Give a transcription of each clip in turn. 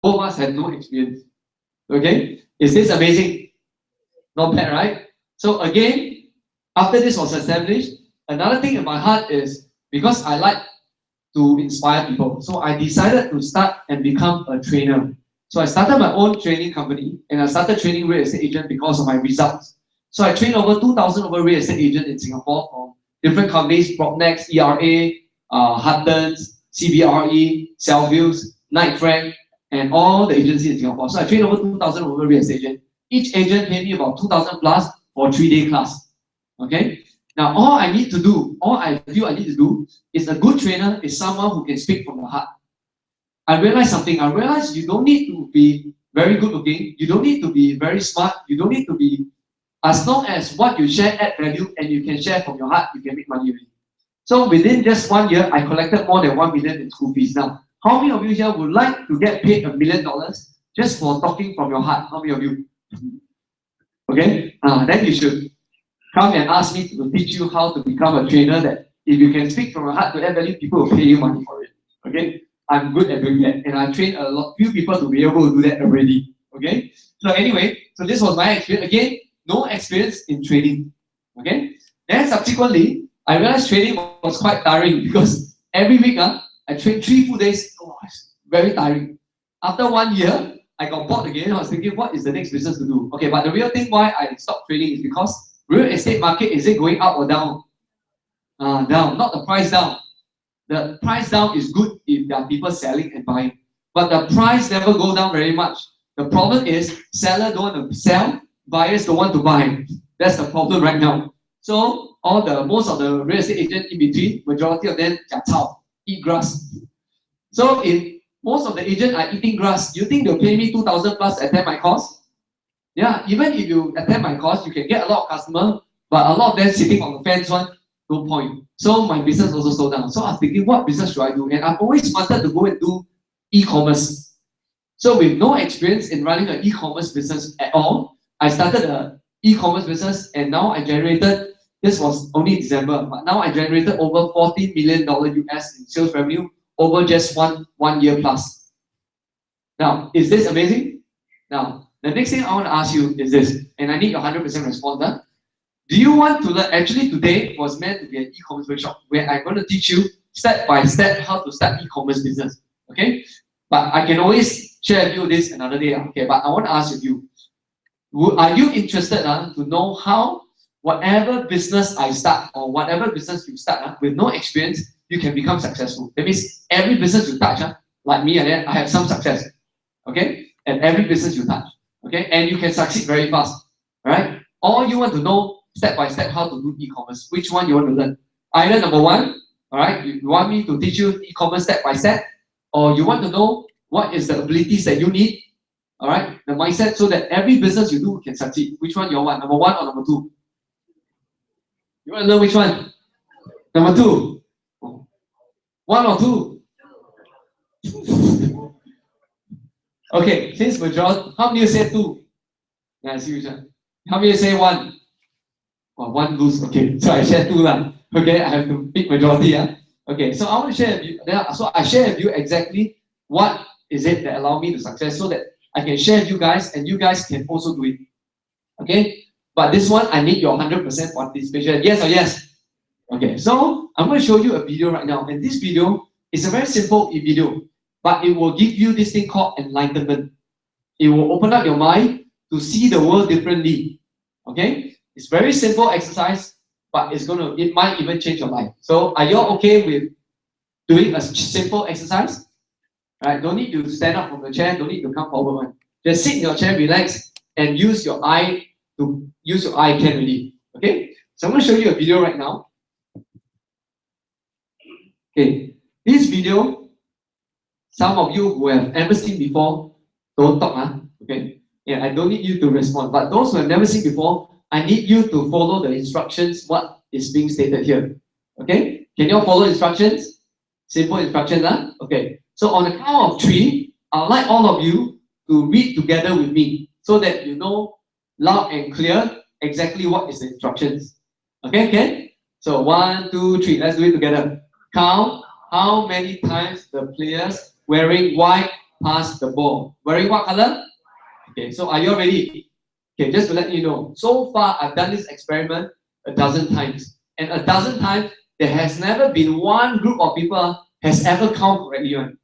Both of us had no experience. Okay? Is this amazing? Not bad, right? So again, after this was established, another thing in my heart is because I like to inspire people. So I decided to start and become a trainer. So I started my own training company and I started training real estate agents because of my results. So I trained over 2,000 over real estate agents in Singapore from different companies, Propnex, ERA, Huttons, CBRE, Cellviews, Knight Frank, and all the agencies in Singapore. So I trained over 2,000 over real estate agents. Each agent paid me about 2,000 plus for a 3-day class. Okay? Now, all I need to do, all I feel I need to do is a good trainer is someone who can speak from the heart. I realized something. I realized you don't need to be very good looking. You don't need to be very smart. You don't need to be, as long as what you share add value and you can share from your heart, you can make money already. So within just 1 year, I collected more than 1 million in school fees. Now, how many of you here would like to get paid $1 million just for talking from your heart? How many of you? Okay, then you should come and ask me to teach you how to become a trainer that if you can speak from your heart to add value, people will pay you money for it. Okay, I'm good at doing that, and I trained few people to be able to do that already. Okay, so anyway, so this was my experience. Again, no experience in trading. Okay, then subsequently, I realized trading was quite tiring because every week I trained 3 full days. Oh, it's very tiring. After 1 year, I got bored again. I was thinking, what is the next business to do? Okay, but the real thing why I stopped trading is because real estate market, is it going up or down? Down, not the price down. The price down is good if there are people selling and buying. But the price never go down very much. The problem is seller don't want to sell, buyers don't want to buy. That's the problem right now. So most of the real estate agents in between, majority of them eat grass. So if most of the agents are eating grass, you think they'll pay me 2,000 plus attend my course? Yeah, even if you attend my course, you can get a lot of customers, but a lot of them sitting on the fence one, no point. So my business also slowed down. So I was thinking, what business should I do? And I've always wanted to go and do e-commerce. So with no experience in running an e-commerce business at all, I started an e-commerce business and now I generated, this was only December, but now I generated over $14 million US in sales revenue over just one year plus. Now, is this amazing? Now, the next thing I want to ask you is this, and I need your 100% response. Do you want to learn? Actually, today was meant to be an e-commerce workshop where I'm going to teach you step by step how to start e-commerce business. Okay? But I can always share with you this another day. Okay? But I want to ask you, are you interested to know how whatever business I start or whatever business you start with no experience, you can become successful? That means every business you touch, like me, I have some success. Okay? And every business you touch. Okay, and you can succeed very fast. Right? All you want to know step by step how to do e-commerce. Which one you want to learn? Either number one, all right, you want me to teach you e-commerce step by step, or you want to know what is the abilities that you need, all right, the mindset, so that every business you do can succeed. Which one you want? Number one or number two? You want to know which one? Number two. One or two? Okay, since majority, how many say two? Yeah, I see which one. How many say one? Oh, one lose. Okay, so I share two lah. Okay, I have to pick majority. Okay, so I want to share with you. So I share with you exactly what is it that allow me to success, so that I can share with you guys, and you guys can also do it. Okay, but this one I need your 100% participation. Yes or yes? Okay, so I'm going to show you a video right now, and this video is a very simple video. But it will give you this thing called enlightenment. It will open up your mind to see the world differently. Okay? It's very simple exercise, but it might even change your life. So are you all okay with doing a simple exercise? Right? Don't need to stand up from the chair, don't need to come forward. Just sit in your chair, relax, and use your eye can really. Okay? So I'm going to show you a video right now. Okay. This video, some of you who have ever seen before, don't talk, okay? Yeah, I don't need you to respond. But those who have never seen before, I need you to follow the instructions, what is being stated here. Okay? Can you all follow instructions? Simple instructions, Okay. So on the count of 3, I'd like all of you to read together with me so that you know loud and clear exactly what is the instructions. Okay, okay? So 1, 2, 3, let's do it together. Count how many times the players wearing white pass the ball. Wearing what color? Okay, so are you all ready? Okay, just to let you know, so far I've done this experiment a dozen times. And a dozen times, there has never been one group of people has ever counted correctly one.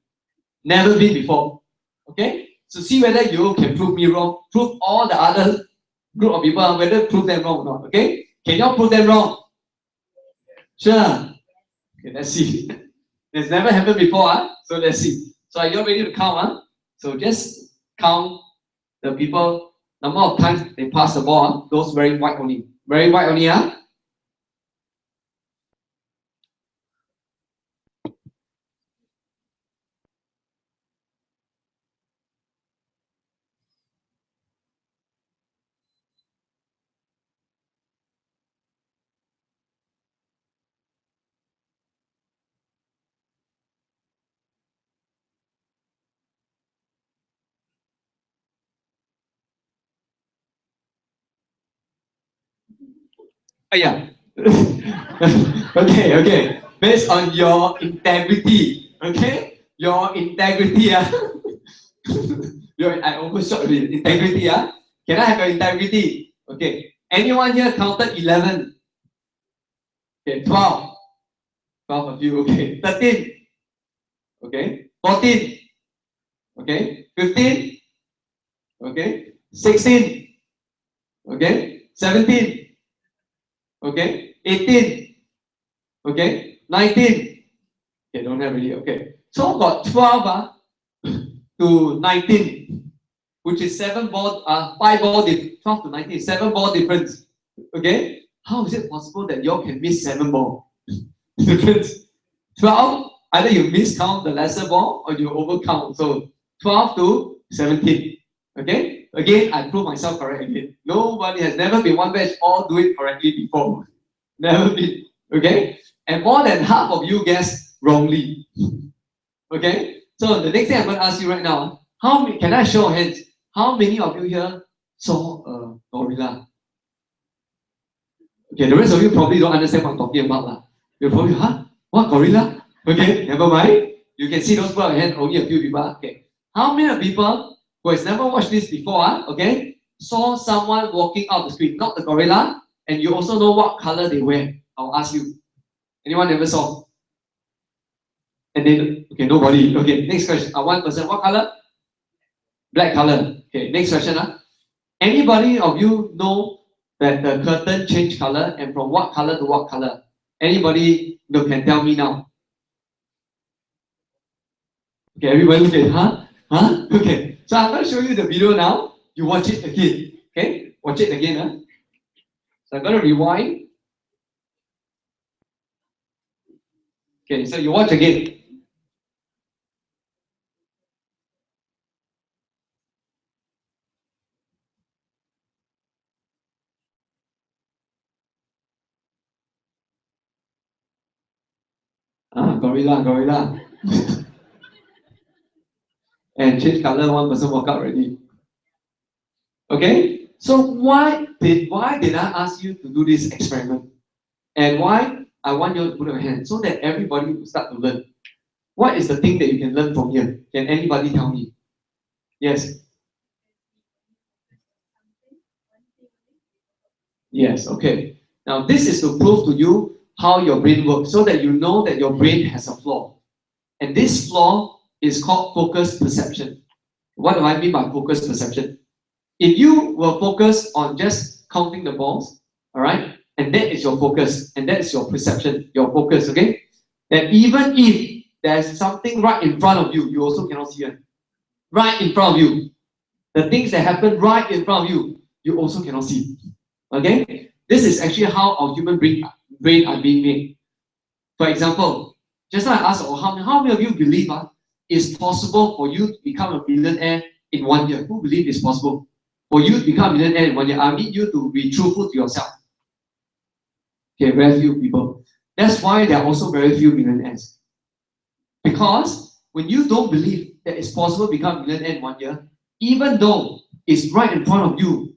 Never been before. Okay? So see whether you can prove me wrong, prove all the other group of people, whether prove them wrong or not. Okay? Can y'all prove them wrong? Sure. Okay, let's see. It's never happened before, so let's see. So are you ready to count? So just count the people, number of times they pass the ball, those wearing white only. Wearing white only, Oh, yeah. Okay. Based on your integrity, okay? Your integrity, I almost shot with integrity, Can I have your integrity? Okay. Anyone here counted 11? Okay, 12. 12 of you, okay. 13. Okay. 14. Okay. 15. Okay. 16. Okay. 17. Okay. 18. Okay. 19. Okay, don't have really. Okay. So got 12 to 19, which is 5 ball 12 to 19, 7 ball difference. Okay. How is it possible that y'all can miss 7 ball difference? 12, either you miscount the lesser ball or you overcount. So 12 to 17. Okay? Again, I prove myself correct again. Nobody has never been one batch all do it correctly before. Never been. Okay? And more than half of you guessed wrongly. Okay? So the next thing I'm going to ask you right now, can I show hands? How many of you here saw a gorilla? Okay, the rest of you probably don't understand what I'm talking about. You're probably, what gorilla? Okay, never mind. You can see those people on hand, only a few people. Okay. How many people who has never watched this before, okay, saw someone walking out the street, not the gorilla, and you also know what color they wear? I'll ask you. Anyone never saw? And then, okay, nobody. Okay, next question. One person, what color? Black color. Okay, next question. Anybody of you know that the curtain changed color and from what color to what color? Anybody can tell me now? Okay, everybody look at Okay, so I'm going to show you the video now. You watch it again. Okay, watch it again. So I'm going to rewind. Okay, so you watch again. Gorilla. And change color, one person walk out already. Okay, so why did I ask you to do this experiment? And why I want you to put your hand so that everybody will start to learn. What is the thing that you can learn from here? Can anybody tell me? Yes. Yes, okay. Now this is to prove to you how your brain works so that you know that your brain has a flaw. And this flaw is called focus perception. What do I mean by focus perception? If you were focused on just counting the balls, all right, and that is your focus, and that is your perception, your focus, okay? That even if there's something right in front of you, you also cannot see it. Right in front of you. The things that happen right in front of you, you also cannot see. Okay? This is actually how our human brain are being made. For example, just now I asked, how many of you believe it's possible for you to become a millionaire in 1 year? Who believe it's possible? For you to become a millionaire in 1 year, I need you to be truthful to yourself. Okay, very few people. That's why there are also very few millionaires. Because when you don't believe that it's possible to become a millionaire in 1 year, even though it's right in front of you,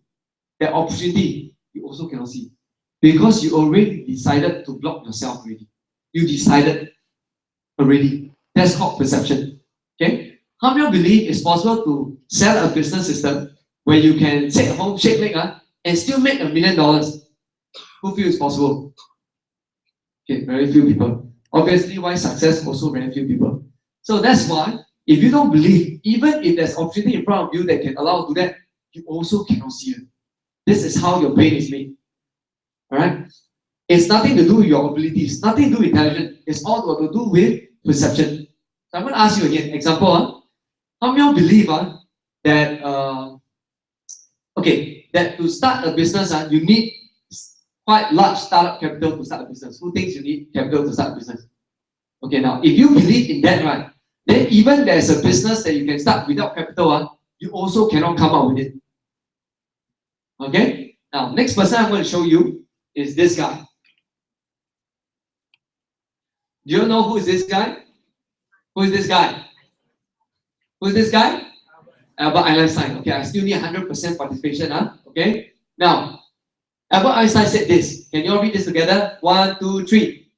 that opportunity, you also cannot see. Because you already decided to block yourself already. You decided already. That's called perception. Okay? How many of you believe it's possible to sell a business system where you can sit at home, shake leg, and still make $1 million? Who feels it's possible? Okay, very few people. Obviously, why success? Also very few people. So that's why, if you don't believe, even if there's opportunity in front of you that can allow you to do that, you also cannot see it. This is how your brain is made. Alright? It's nothing to do with your abilities, nothing to do with intelligence. It's all got to do with perception. So I'm going to ask you again. Example, how many of you believe that that to start a business, you need quite large startup capital to start a business? Who thinks you need capital to start a business? Okay, now if you believe in that, right, then even there's a business that you can start without capital, you also cannot come up with it. Okay? Now, next person I'm going to show you is this guy. Do you know who is this guy? Who is this guy? Who is this guy? Albert Einstein. Okay, I still need 100% participation. Okay? Now, Albert Einstein said this. Can you all read this together? 1, 2, 3.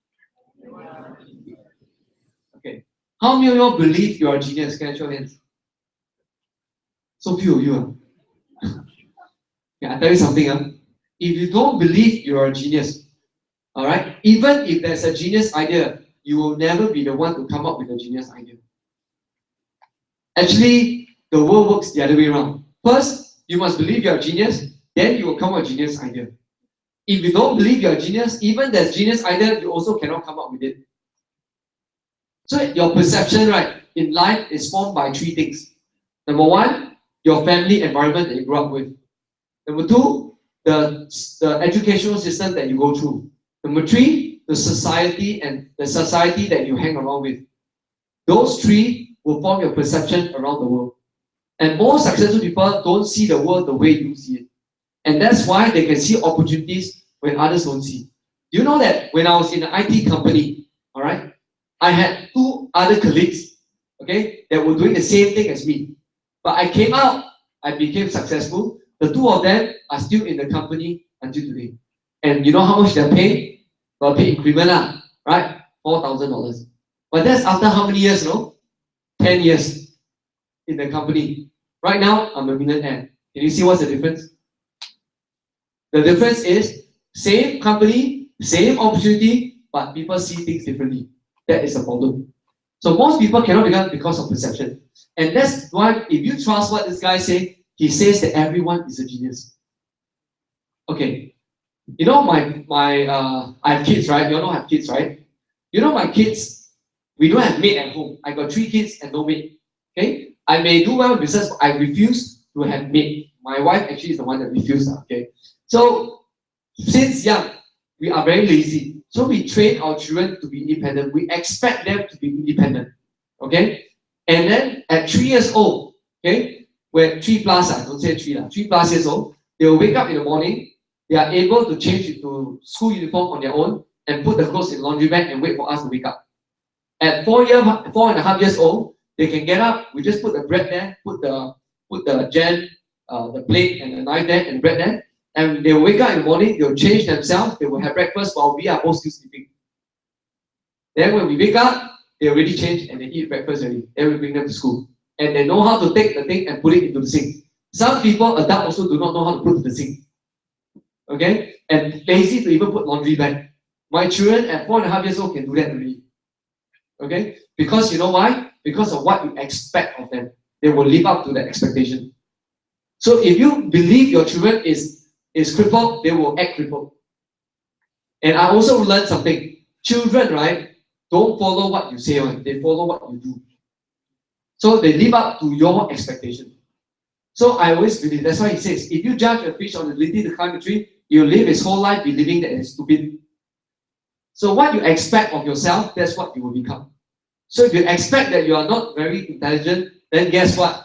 Okay. How many of you all believe you are a genius? Can I show hands? So few of you. Okay, I'll tell you something. If you don't believe you are a genius, alright, even if there's a genius idea, you will never be the one to come up with a genius idea. Actually, the world works the other way around. First, you must believe you're a genius, then you will come up with a genius idea. If you don't believe you're a genius, even there's genius idea, you also cannot come up with it. So your perception, right, in life is formed by 3 things. Number 1, your family environment that you grew up with. Number 2, the educational system that you go through. Number 3, the society and the society that you hang around with. Those 3 will form your perception around the world. And most successful people don't see the world the way you see it. And that's why they can see opportunities when others don't see. You know that when I was in an IT company, all right, I had 2 other colleagues, okay, that were doing the same thing as me. But I came out, I became successful. The 2 of them are still in the company until today. And you know how much they're paid? They'll pay increment, right? $4,000. But that's after how many years, no? 10 years in the company. Right now, I'm a millionaire. Can you see what's the difference? The difference is same company, same opportunity, but people see things differently. That is the problem. So most people cannot become because of perception. And that's why if you trust what this guy says, he says that everyone is a genius. Okay. You know I have kids, right? You all know I have kids, right? You know my kids, we don't have maid at home. I got 3 kids and no maid. Okay? I may do well in business, but I refuse to have maid. My wife actually is the one that refused. Okay? So since young, we are very lazy. So we train our children to be independent. We expect them to be independent. Okay? And then at 3 years old, okay, where 3 plus, don't say 3, 3 plus years old, they will wake up in the morning, they are able to change into school uniform on their own and put the clothes in laundry bag and wait for us to wake up. At 4.5 years old, they can get up, we just put the bread there, put the jam, the plate and the knife there and the bread there, and they will wake up in the morning, they'll change themselves, they will have breakfast while we are both still sleeping. Then when we wake up, they already change and they eat breakfast already. Then we bring them to school. And they know how to take the thing and put it into the sink. Some people, adults also do not know how to put it in the sink. Okay? And lazy to even put laundry bag. My children at 4.5 years old can do that already. Okay? Because you know why? Because of what you expect of them. They will live up to that expectation. So if you believe your children is crippled, they will act crippled. And I also learned something. Children, right, don't follow what you say, right? They follow what you do. So they live up to your expectation. So I always believe, that's why he says, if you judge a fish on the ability to climb a tree, you'll live his whole life believing that it's stupid. So what you expect of yourself, that's what you will become. So if you expect that you are not very intelligent, then guess what?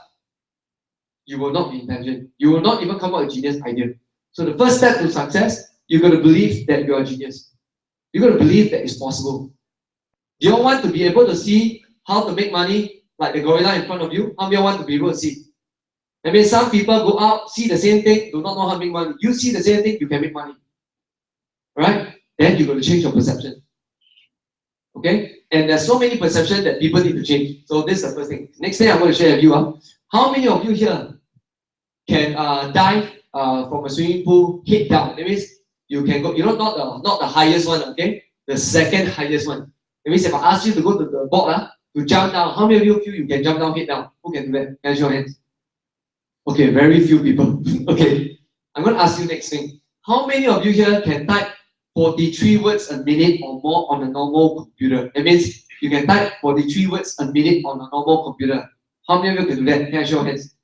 You will not be intelligent. You will not even come up with a genius idea. So the first step to success, you're going to believe that you are a genius. You're going to believe that it's possible. Do you want to be able to see how to make money like the gorilla in front of you? How many want to be able to see? I mean, some people go out, see the same thing, do not know how to make money. You see the same thing, you can make money. Right? Then you're going to change your perception. Okay? And there's so many perceptions that people need to change. So this is the first thing. Next thing I'm going to share with you. How many of you here can dive from a swimming pool head down? That means you can go, not the highest one, okay? The second highest one. That means if I ask you to go to the board, to jump down, how many of you feel you can jump down head down? Who can do that? Raise your hands. Okay, very few people. Okay, I'm going to ask you next thing. How many of you here can type 43 words a minute or more on a normal computer? That means you can type 43 words a minute on a normal computer. How many of you can do that? Can I show your hands?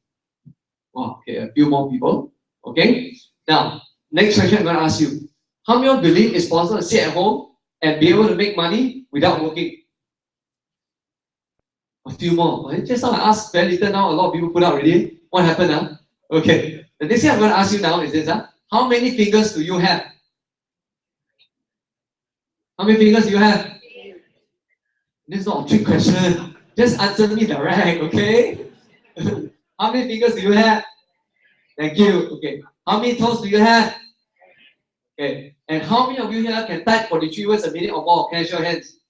Wow, okay, a few more people. Okay, now, next question I'm going to ask you. How many of you believe it's possible to sit at home and be able to make money without working? A few more. Just now I asked very little, now a lot of people put out already. What happened? Okay, the next thing I'm going to ask you now is this. How many fingers do you have? How many fingers do you have? This is not a trick question. Just answer me direct, okay? How many fingers do you have? Thank you. Okay. How many toes do you have? Okay. And how many of you here can type 43 words a minute or more? Can I show your hands?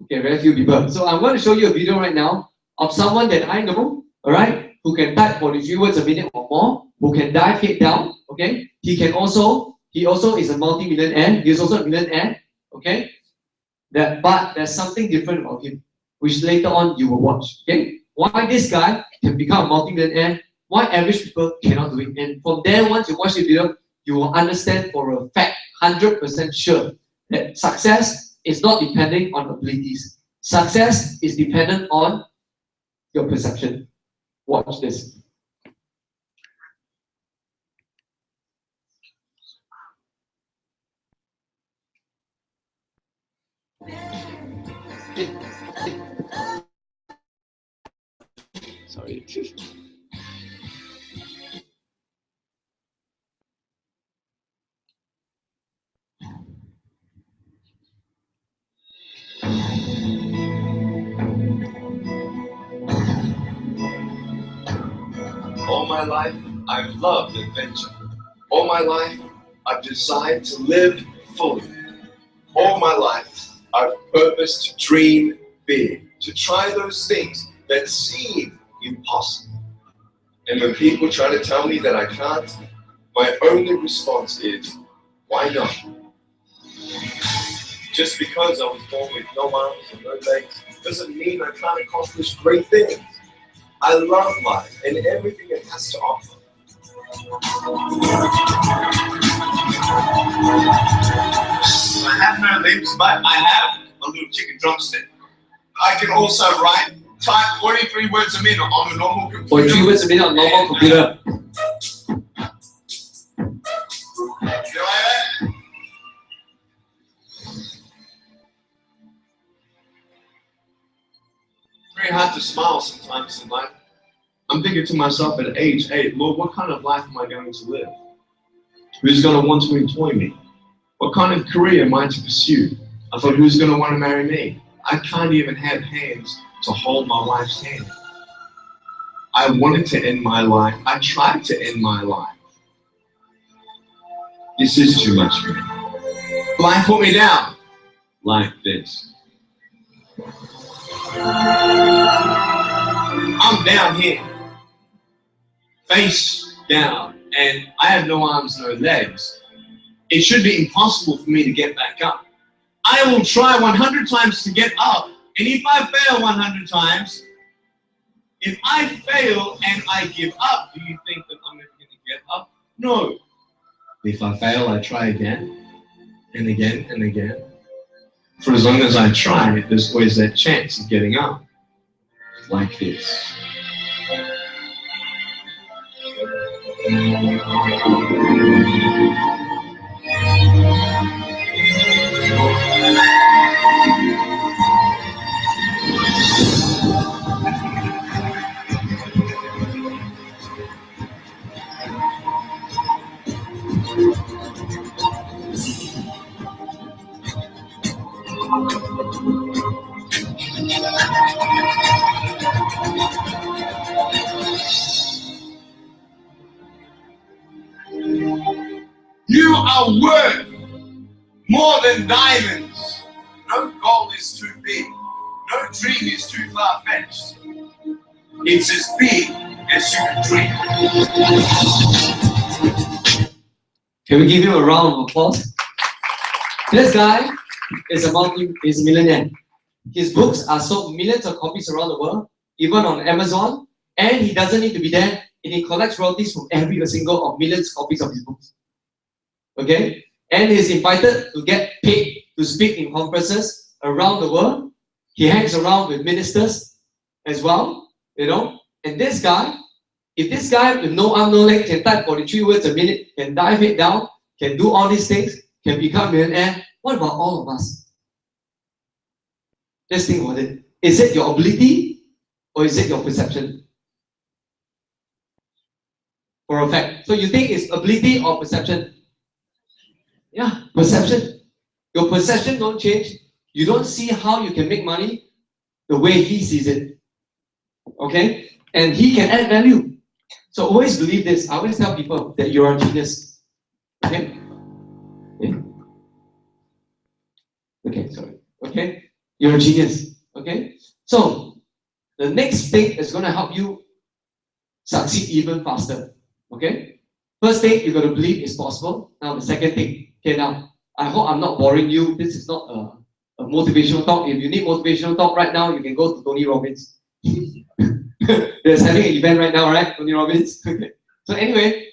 Okay, very few people. So I'm going to show you a video right now of someone that I know, alright, who can type 43 words a minute or more, who can dive head down, okay? He also is a multi-millionaire. He's also a millionaire, okay? But there's something different about him, which later on you will watch, okay? Why this guy can become a multi-millionaire, why average people cannot do it. And from there, once you watch the video, you will understand for a fact, 100% sure, that success is not depending on abilities. Success is dependent on your perception. Watch this. Sorry. All my life, I've loved adventure. All my life, I've desired to live fully. All my life, I've purposed to dream big, to try those things that seem impossible. And when people try to tell me that I can't, my only response is, why not? Just because I was born with no arms and no legs doesn't mean I can't accomplish great things. I love life and everything it has to offer. I have no limbs, but I have a little chicken drumstick. I can also type 43 words a minute on a normal computer. 43 words a minute on a normal computer. You like that? Very hard to smile sometimes in life. I'm thinking to myself at age 8, Lord, what kind of life am I going to live? Who's going to want to employ me? What kind of career am I to pursue? I thought, who's going to want to marry me? I can't even have hands to hold my wife's hand. I wanted to end my life. I tried to end my life. This is too much for me. Life put me down like this. I'm down here, face down, and I have no arms, no legs. It should be impossible for me to get back up. I will try 100 times to get up, and if I fail 100 times, if I fail and I give up, do you think that I'm never going to get up? No. If I fail, I try again, and again, and again. For as long as I try, there's always that chance of getting up, like this. You are worth more than diamonds. No goal is too big. No dream is too far-fetched. It's as big as you can dream. Can we give him a round of applause? This guy is a millionaire. His books are sold millions of copies around the world, even on Amazon, and he doesn't need to be there, and he collects royalties from every single of millions of copies of his books. Okay? And he's invited to get paid to speak in conferences around the world. He hangs around with ministers as well, you know. And this guy, if this guy with no arm, no leg can type 43 words a minute, can dive it down, can do all these things, can become a millionaire, what about all of us? Just think about it. Is it your ability or is it your perception? For a fact. So you think it's ability or perception? Yeah, perception. Your perception don't change. You don't see how you can make money the way he sees it. Okay? And he can add value. So always believe this. I always tell people that you're a genius. Okay? Okay, sorry. Okay? You're a genius. Okay? So, the next thing is going to help you succeed even faster. Okay? First thing, you got to believe it's possible. Now, the second thing. Okay, now, I hope I'm not boring you. This is not a motivational talk. If you need motivational talk right now, you can go to Tony Robbins. There's having an event right now, right? Tony Robbins. So anyway,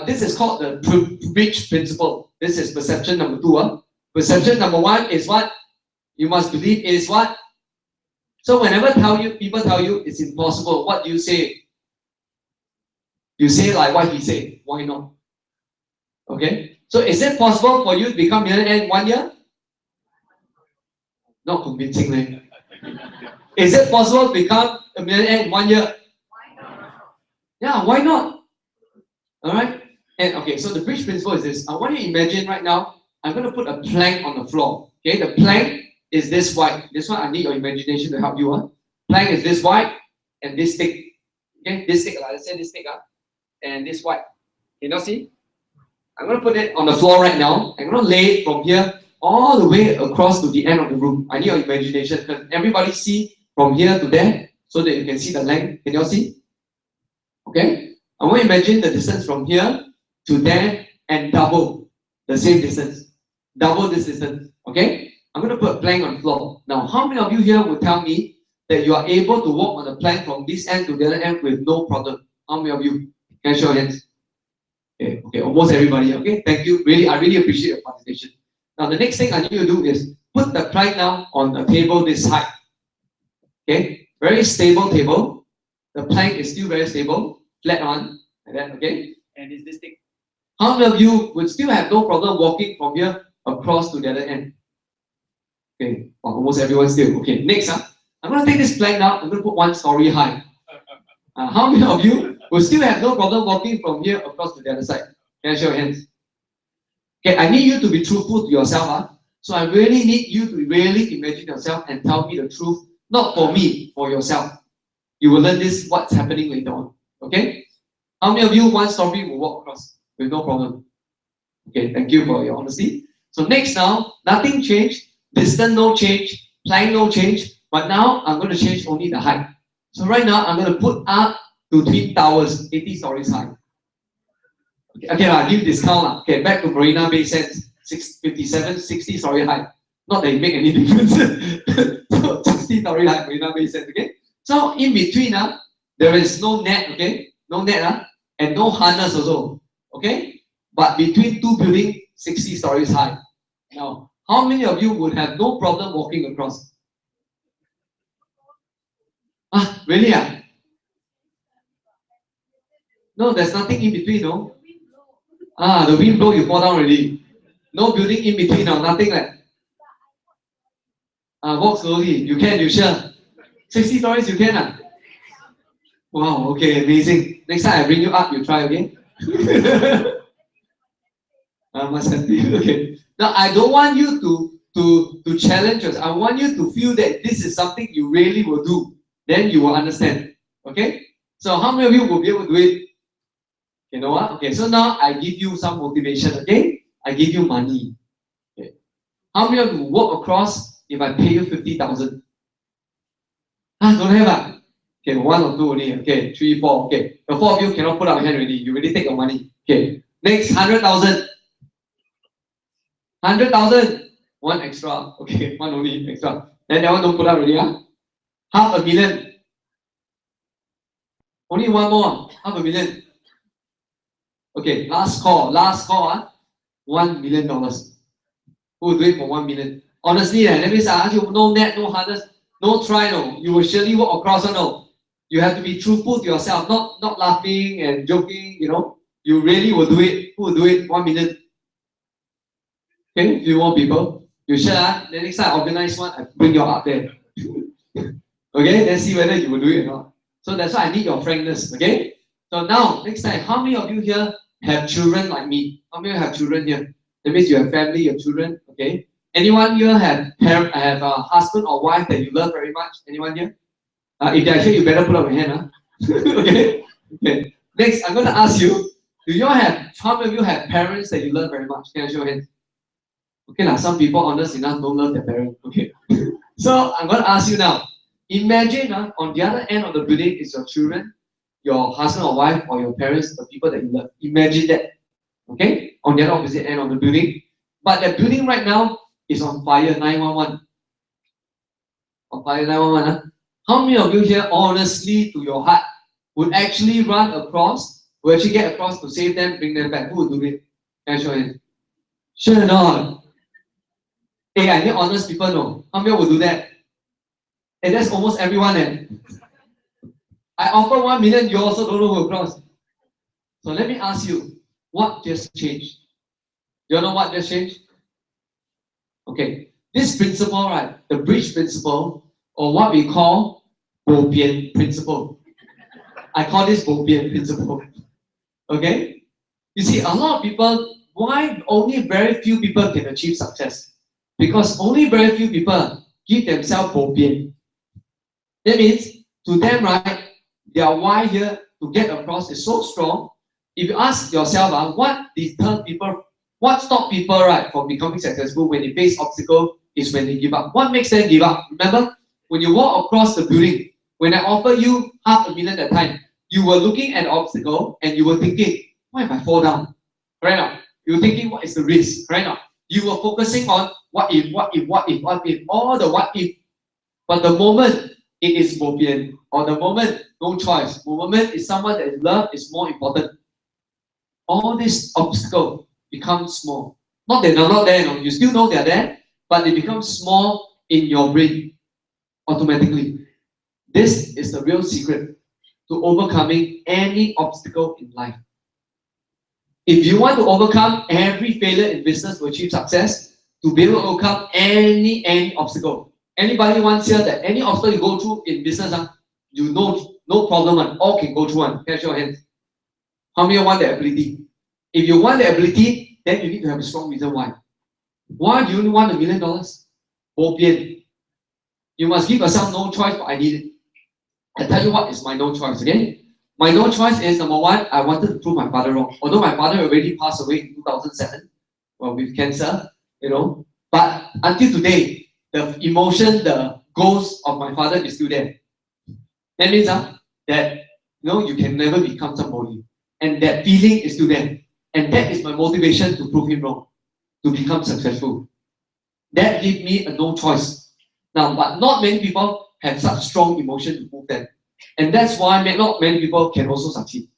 this is called the bridge principle. This is perception number 2. Perception number 1 is what? You must believe is what? So whenever people tell you it's impossible, what do you say? You say like what he said. Why not? Okay? So is it possible for you to become millionaire in 1 year? Not convincingly. Is it possible to become a millionaire in 1 year? Why not? Yeah, why not? Alright? And okay, so the bridge principle is this. I want you to imagine right now, I'm going to put a plank on the floor. Okay, the plank is this wide. This one, I need your imagination to help you. Plank is this wide and this thick. Okay, this thick, let's say this thick, and this wide. Can you see? I'm going to put it on the floor right now. I'm going to lay it from here all the way across to the end of the room. I need your imagination. Because everybody see from here to there so that you can see the length. Can you all see? Okay? I want to imagine the distance from here to there and double the same distance. Double this distance. Okay? I'm going to put a plank on the floor. Now, how many of you here will tell me that you are able to walk on the plank from this end to the other end with no problem? How many of you? Can I show your hands? Okay, almost everybody. Okay, thank you. I really appreciate your participation. Now, the next thing I need you to do is put the plank now on a table this height. Okay, very stable table. The plank is still very stable, flat on, like that. Okay, and it's this thing. How many of you would still have no problem walking from here across to the other end? Okay, well, almost everyone still. Okay, next, I'm going to take this plank now. I'm going to put 1 story high. How many of you will still have no problem walking from here across to the other side? Can I show your hands? Okay, I need you to be truthful to yourself. So I really need you to really imagine yourself and tell me the truth. Not for me, for yourself. You will learn this, what's happening later on. Okay? How many of you, 1 story will walk across with no problem? Okay, thank you for your honesty. So next now, nothing changed. Distance no change. Plank no change. But now I'm going to change only the height. So right now, I'm going to put up to 3 towers, 80 stories high. Okay, I'll give discount. Okay, back to Marina Bay Sands, 57, 60 story high. Not that it make any difference. So 60 story high, Marina Bay Sands, okay? So in between, there is no net, okay? No net, and no harness also, okay? But between 2 buildings, 60 stories high. Now, how many of you would have no problem walking across? Really? No, there's nothing in between, no? The wind blow, you fall down already. No building in between, no, nothing like. Walk slowly. You can, you sure? 60 stories, you can. Wow, okay, amazing. Next time I bring you up, you try again. Must have to. Okay. Now I don't want you to challenge us. I want you to feel that this is something you really will do. Then you will understand. Okay? So how many of you will be able to do it? You know what? Okay, so now I give you some motivation, okay? I give you money. Okay. How many of you walk across if I pay you 50,000? Ah, don't have ah? Okay, one or two only. Okay, 3, 4. Okay, the 4 of you cannot put up your hand already. You already take your money. Okay, next 100,000. 100,000. One extra. Okay, one only extra. Then that one don't put up already. $500,000. Only one more. $500,000. Okay, last call. $1 million. Who will do it for 1 million? Honestly, that means I ask you, no net, no hardest, no try, no. You will surely walk across, no. You have to be truthful to yourself, not laughing and joking, you know. You really will do it. Who will do it? 1 million. Okay, few more people. You share, the next time I organize one, I bring you up there. Okay, let's see whether you will do it or not. So that's why I need your frankness, okay? So now, next time, how many of you here have children like me? How many of you have children here? That means you have family, your children, okay? Anyone here have a husband or wife that you love very much? Anyone here? If they are here, you better put up your hand. Okay? Okay. Next, I'm going to ask you, how many of you have parents that you love very much? Can I show your hands? Okay, now some people honest enough don't love their parents. Okay. So I'm going to ask you now. Imagine on the other end of the building is your children, your husband or wife, or your parents, the people that you love. Imagine that. Okay? On the other opposite end of the building. But the building right now is on fire, 911. On fire, 911. How many of you here, honestly, to your heart, would actually run across, would actually get across to save them, bring them back? Who would do it? Can I show you? Sure or not? Hey, I need honest people, no. How many will do that? And that's almost everyone. I offer 1 million, you also don't know who will cross. So let me ask you, what just changed? Do you know what just changed? Okay, this principle, right, the bridge principle, or what we call Bo Bian principle. I call this Bo Bian principle. Okay? You see, a lot of people, why only very few people can achieve success? Because only very few people give themselves Bo Bian. That means, to them, right, their why here to get across is so strong. If you ask yourself, what stops people, right, from becoming successful when they face obstacles is when they give up. What makes them give up? Remember, when you walk across the building, when I offer you $500,000 that time, you were looking at the obstacle and you were thinking, what if I fall down? Right now, you were thinking, what is the risk? Right now, you were focusing on what if, all the what if. But the moment it is bo bian, or the moment no choice, the moment is someone that love is more important. All these obstacles become small. Not that they're not there, no. You still know they're there, but they become small in your brain automatically. This is the real secret to overcoming any obstacle in life. If you want to overcome every failure in business to achieve success, to be able to overcome any obstacle. Anybody wants here that any obstacle you go through in business, you know no problem, and all can go through one. Can I show your hands? How many want the ability? If you want the ability, then you need to have a strong reason why. Why do you want $1 million? Bo bian. You must give yourself no choice, but I need it. I tell you what is my no choice, okay? My no choice is, number one, I wanted to prove my father wrong. Although my father already passed away in 2007, well, with cancer, you know, but until today, the emotion, the ghost of my father is still there. That means that you can never become somebody. And that feeling is still there. And that is my motivation to prove him wrong, to become successful. That gives me a no choice. Now, but not many people have such strong emotion to move them. And that's why not many people can also succeed.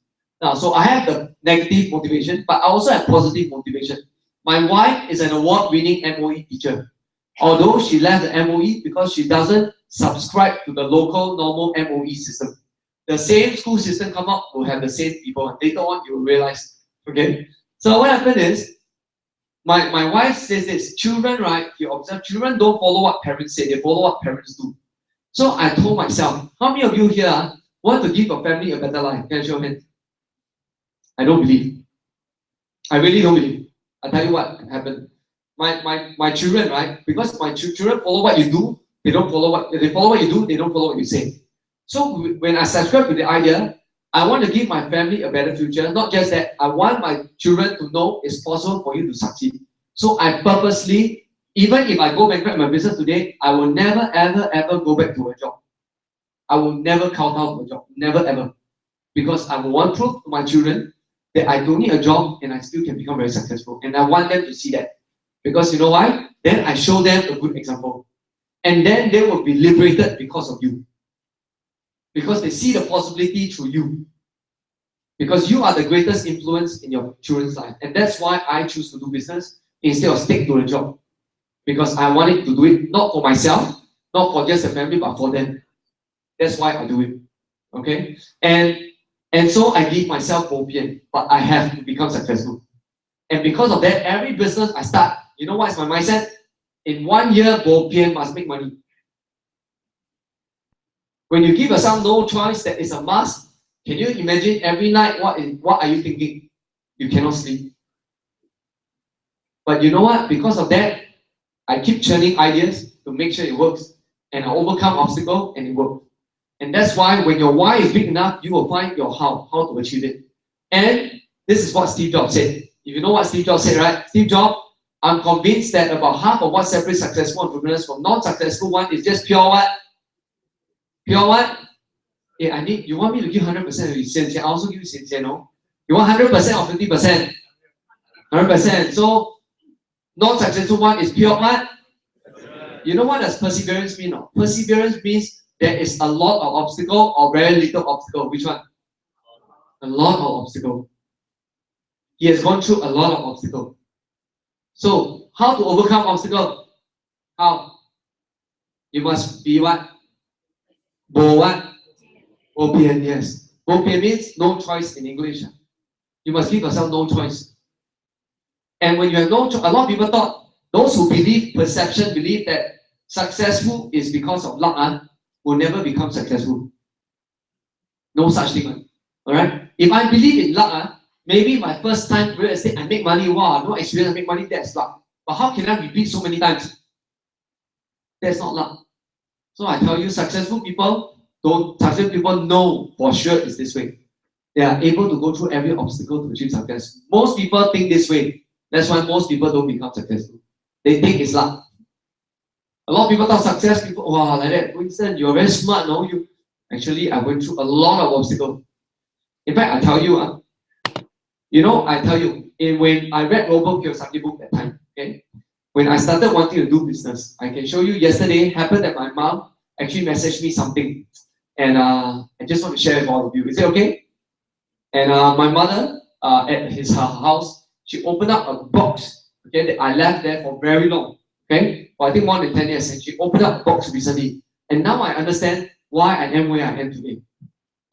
Now, so I have the negative motivation, but I also have positive motivation. My wife is an award-winning MOE teacher. Although she left the MOE because she doesn't subscribe to the local normal MOE system. The same school system come up will have the same people, and later on you will realize. Okay? So what happened is, my wife says this, children, right, you observe, children don't follow what parents say, they follow what parents do. So I told myself, how many of you here want to give your family a better life? Can I show your hands? I don't believe. I really don't believe. I'll tell you what happened. My children, right? Because my children follow what you do, they follow what you do, they don't follow what you say. So when I subscribe to the idea, I want to give my family a better future. Not just that, I want my children to know it's possible for you to succeed. So I purposely Even if I go bankrupt in my business today, I will never, ever, ever go back to a job. I will never count out a job. Never, ever. Because I will want proof to my children that I don't need a job and I still can become very successful. And I want them to see that. Because you know why? Then I show them a good example. And then they will be liberated because of you. Because they see the possibility through you. Because you are the greatest influence in your children's life. And that's why I choose to do business instead of stick to the job. Because I wanted to do it not for myself, not for just the family, but for them. That's why I do it. Okay? And so I give myself bopian, but I have to become successful. And because of that, every business I start, you know what is my mindset? In 1 year, bopian must make money. When you give yourself no choice, that is a must. Can you imagine every night what are you thinking? You cannot sleep. But you know what? Because of that, I keep churning ideas to make sure it works. And I overcome obstacles and it works. And that's why when your why is big enough, you will find your how to achieve it. And this is what Steve Jobs said. If you know what Steve Jobs said, right? Steve Jobs, I'm convinced that about half of what separates successful entrepreneurs from non-successful one is just pure what? Pure what? Yeah, you want me to give 100% of your I also give you no? You want 100% or 50%? 100%. So, non-successful one is pure what? You know what does perseverance mean? No? Perseverance means there is a lot of obstacle or very little obstacle. Which one? A lot of obstacle. He has gone through a lot of obstacle. So, how to overcome obstacle? How? You must be what? What? Bopian, yes. Bopian means no choice in English. You must give yourself no choice. And when you have no choice, a lot of people thought, those who believe that successful is because of luck, will never become successful. No such thing. Alright? If I believe in luck, maybe my first time real estate, I make money, wow, no experience, I make money, that's luck. But how can I repeat so many times? That's not luck. So I tell you, successful people know for sure it's this way. They are able to go through every obstacle to achieve success. Most people think this way. That's why most people don't become successful. They think it's luck. A lot of people thought success, people, wow, like that. Winston, you're very smart, no? Actually, I went through a lot of obstacles. In fact, I tell you, when I read Robert Kiyosaki book that time, okay? When I started wanting to do business, I can show you yesterday happened that my mom actually messaged me something. And I just want to share with all of you. Is it okay? And my mother, at her house, she opened up a box, okay, that I left there for very long, okay, for I think more than 10 years. And she opened up a box recently. And now I understand why I am where I am today.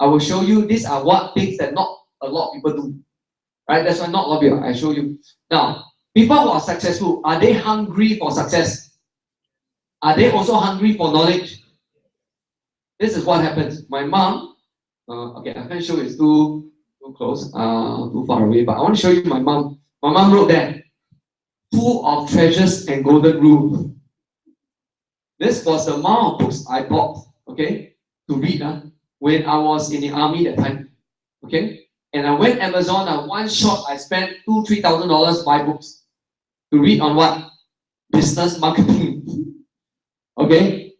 I will show you, these are what things that not a lot of people do. Right? That's why not a lot of people, I show you. Now, people who are successful, are they hungry for success? Are they also hungry for knowledge? This is what happens. My mom, okay, I can't show it's too close, too far away, but I want to show you my mom. My mom wrote that, full of treasures and golden rule. This was the amount of books I bought, okay, to read when I was in the army that time, okay? And I went Amazon, one shot, I spent $2,000-$3,000 to buy books to read on what? Business marketing, okay?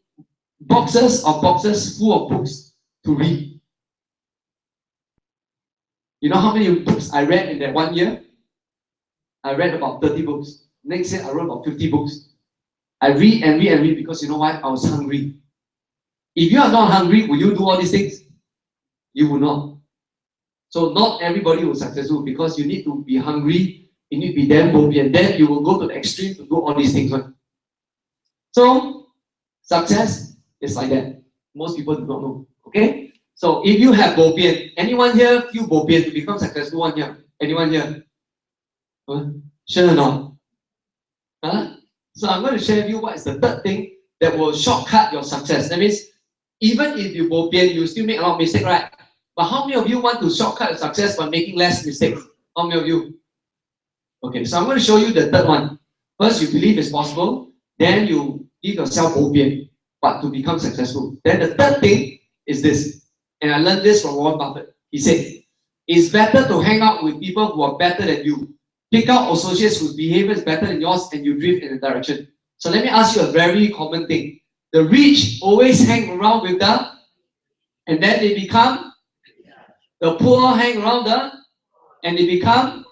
Boxes of boxes full of books to read. You know how many books I read in that 1 year? I read about 30 books. Next year, I wrote about 50 books. I read and read and read because you know what? I was hungry. If you are not hungry, will you do all these things? You will not. So not everybody will be successful because you need to be hungry, you need to be damn bold, and then you will go to the extreme to do all these things. Right? So, success is like that. Most people do not know. Okay? So if you have bopian, anyone here feel bopian to become successful one here? Anyone here? Sure or not? Huh? So I'm going to share with you what is the third thing that will shortcut your success. That means even if you bopian, you still make a lot of mistakes, right? But how many of you want to shortcut your success by making less mistakes? How many of you? Okay, so I'm going to show you the third one. First, you believe it's possible. Then you give yourself bopian, but to become successful. Then the third thing is this. And I learned this from Warren Buffett. He said, it's better to hang out with people who are better than you. Pick out associates whose behavior is better than yours and you drift in a direction. So let me ask you a very common thing. The rich always hang around with the, and then they become, the poor hang around the, and they become,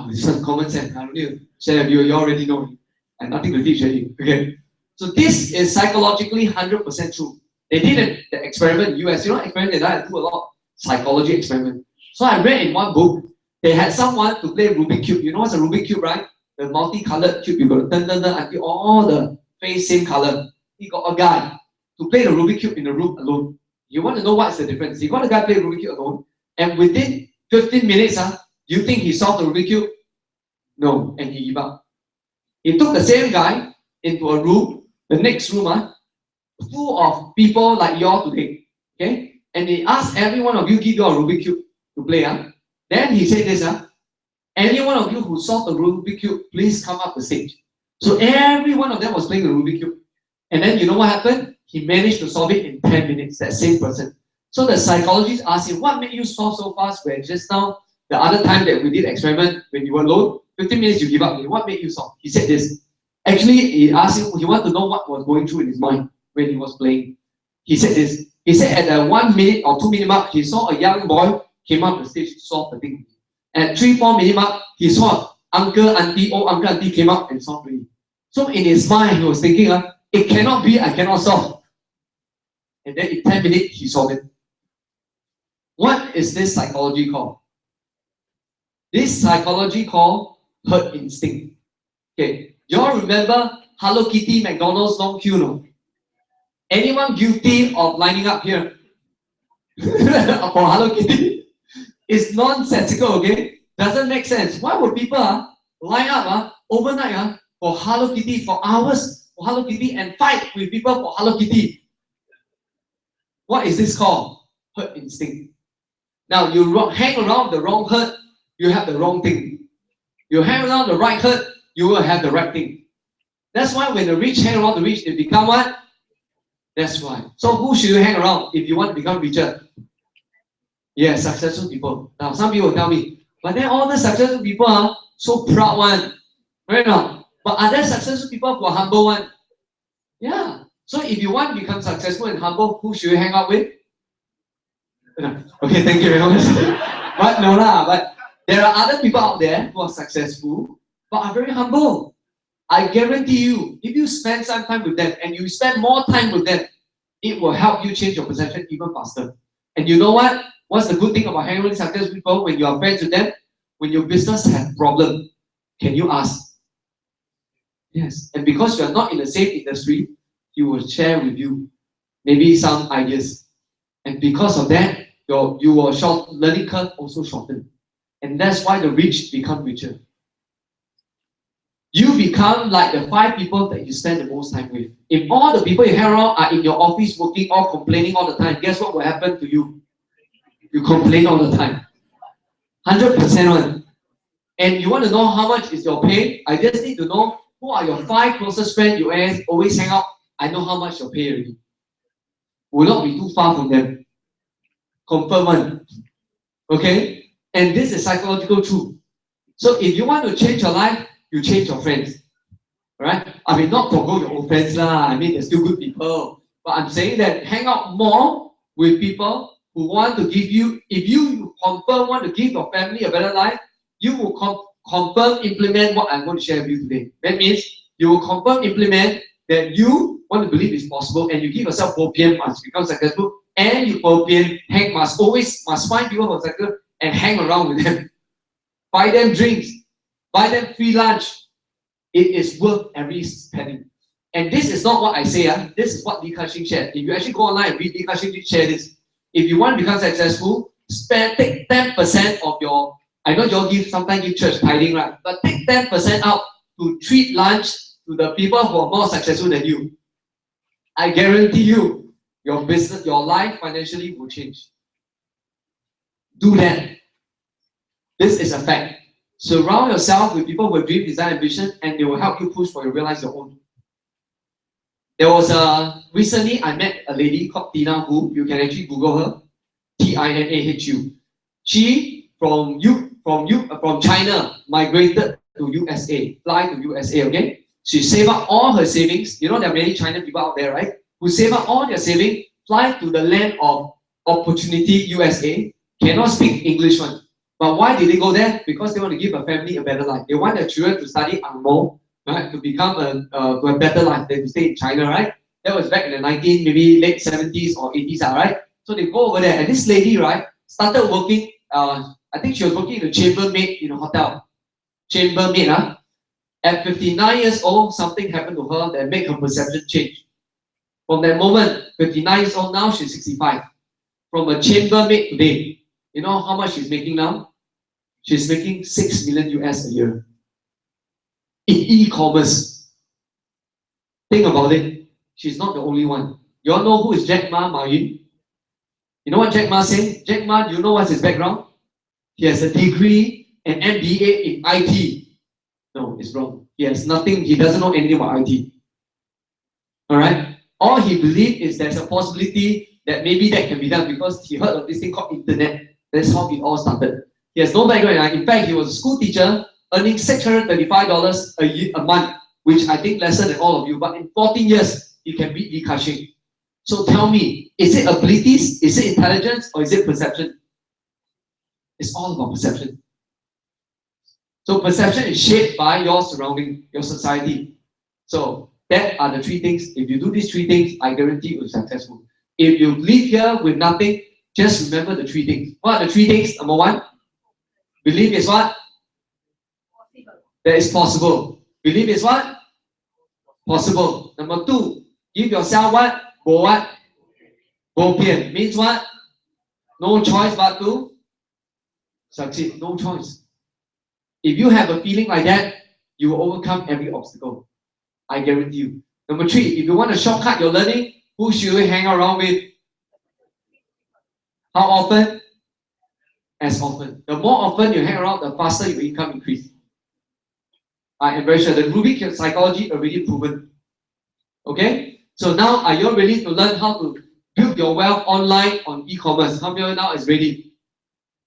this is common sense. I don't need to share with you. You already know. And nothing to teach you. Okay. So this is psychologically 100% true. They did the experiment in the US. You know, experiment they do a lot of psychology experiment. So I read in one book, they had someone to play Rubik's Cube. You know what's a Rubik's Cube, right? The multicolored cube. You got to turn until all the face same color. He got a guy to play the Rubik's Cube in the room alone. You want to know what's the difference? He got a guy play Rubik's Cube alone, and within 15 minutes, you think he solved the Rubik's Cube? No, and he gave up. He took the same guy into a room, the next room, full of people like you all today. Okay? And he asked every one of you give you a Rubik's Cube to play. Then he said this, any one of you who solved the Rubik's Cube, please come up the stage. So every one of them was playing the Rubik's Cube. And then you know what happened? He managed to solve it in 10 minutes, that same person. So the psychologist asked him, what made you solve so fast when just now, the other time that we did the experiment, when you were alone, 15 minutes you give up. What made you solve? He said this. Actually, he asked him, he wanted to know what was going through in his mind when he was playing. He said this. He said at the 1 minute or 2 minute mark, he saw a young boy came up the stage to solve the thing. At 3-4 minute mark, he saw uncle, auntie, old uncle, auntie came up and solved it. So in his mind, he was thinking, it cannot be, I cannot solve. And then in 10 minutes, he solved it. What is this psychology called? This psychology called herd instinct. Okay, you all remember Hello Kitty, McDonald's long queue, no? Anyone guilty of lining up here for Hello Kitty? It's nonsensical, okay? Doesn't make sense. Why would people line up overnight for Hello Kitty for hours for Hello Kitty and fight with people for Hello Kitty? What is this called? Herd instinct. Now you hang around the wrong herd, you have the wrong thing. You hang around the right herd, you will have the right thing. That's why when the rich hang around the rich, they become what? That's why. So who should you hang around if you want to become richer? Yeah, successful people. Now some people tell me, but then all the successful people are so proud one. Right now. But are there successful people who are humble one? Yeah. So if you want to become successful and humble, who should you hang out with? Okay, thank you very much. But no lah, but there are other people out there who are successful but are very humble. I guarantee you, if you spend some time with them and you spend more time with them, it will help you change your perception even faster. And you know what? What's the good thing about hanging with successful people when you are friends with them? When your business has problem, can you ask? Yes. And because you are not in the same industry, he will share with you maybe some ideas. And because of that, your learning curve also shorten. And that's why the rich become richer. You become like the 5 people that you spend the most time with. If all the people you hang around are in your office working or complaining all the time, guess what will happen to you? You complain all the time. 100% one. And you want to know how much is your pay? I just need to know who are your 5 closest friends you always hang out. I know how much your pay already. Will not be too far from them. Confirm one. Okay? And this is psychological truth. So if you want to change your life, you change your friends. Alright? I mean, not forgo your old friends lah. I mean, they're still good people. But I'm saying that hang out more with people who want to give you, if you confirm want to give your family a better life, you will confirm implement what I'm going to share with you today. That means you will confirm implement that you want to believe it's possible and you give yourself bopian must become successful and you bopian must find people who are successful and hang around with them. Buy them drinks. Buy them free lunch. It is worth every penny. And this is not what I say. This is what Li Ka-shing shared. If you actually go online and read Li Ka-shing share this. If you want to become successful, take 10% of your, I know you sometimes give church tithing, right? But take 10% out to treat lunch to the people who are more successful than you. I guarantee you, your business, your life financially will change. Do that. This is a fact. Surround yourself with people who have dream, desire, and vision, and they will help you push for you realize your own. There was recently I met a lady called Tina Hu. You can actually Google her. Tinahu. She from China migrated to USA, fly to USA, okay? She saved up all her savings. You know, there are many China people out there, right? Who save up all their savings, fly to the land of opportunity, USA, cannot speak English one. But why did they go there? Because they want to give a family a better life. They want their children to study Angmo, right? To become to a better life than to stay in China, right? That was back in the maybe late 70s or 80s, right? So they go over there, and this lady, right, started working. I think she was working in a chambermaid in a hotel. Chambermaid, At 59 years old, something happened to her that made her perception change. From that moment, 59 years old, now she's 65. From a chambermaid today, you know how much she's making now? She's making 6 million US a year. In e-commerce. Think about it. She's not the only one. You all know who is Jack Ma Yun? You know what Jack Ma said? Jack Ma, do you know what's his background? He has a degree, an MBA in IT. No, it's wrong. He has nothing, he doesn't know anything about IT. Alright? All he believes is there's a possibility that maybe that can be done because he heard of this thing called internet. That's how it all started. He has no background. In fact, he was a school teacher earning $635 a month, which I think lesser than all of you. But in 14 years, he can beat Li Ka-shing. So tell me, is it abilities, is it intelligence, or is it perception? It's all about perception. So perception is shaped by your surrounding, your society. So that are the three things. If you do these three things, I guarantee you'll be successful. If you leave here with nothing, just remember the three things. What are the three things? Number one, believe is what? That is possible. Believe is what? Possible. Number two, give yourself what? Bo what? Bo pian. Means what? No choice but to succeed. No choice. If you have a feeling like that, you will overcome every obstacle. I guarantee you. Number three, if you want to shortcut your learning, who should you hang around with? How often? As often. The more often you hang around, the faster your income increase. I am very sure the Rubik psychology already proven. Okay? So now are you ready to learn how to build your wealth online on e-commerce? How many of you now is ready?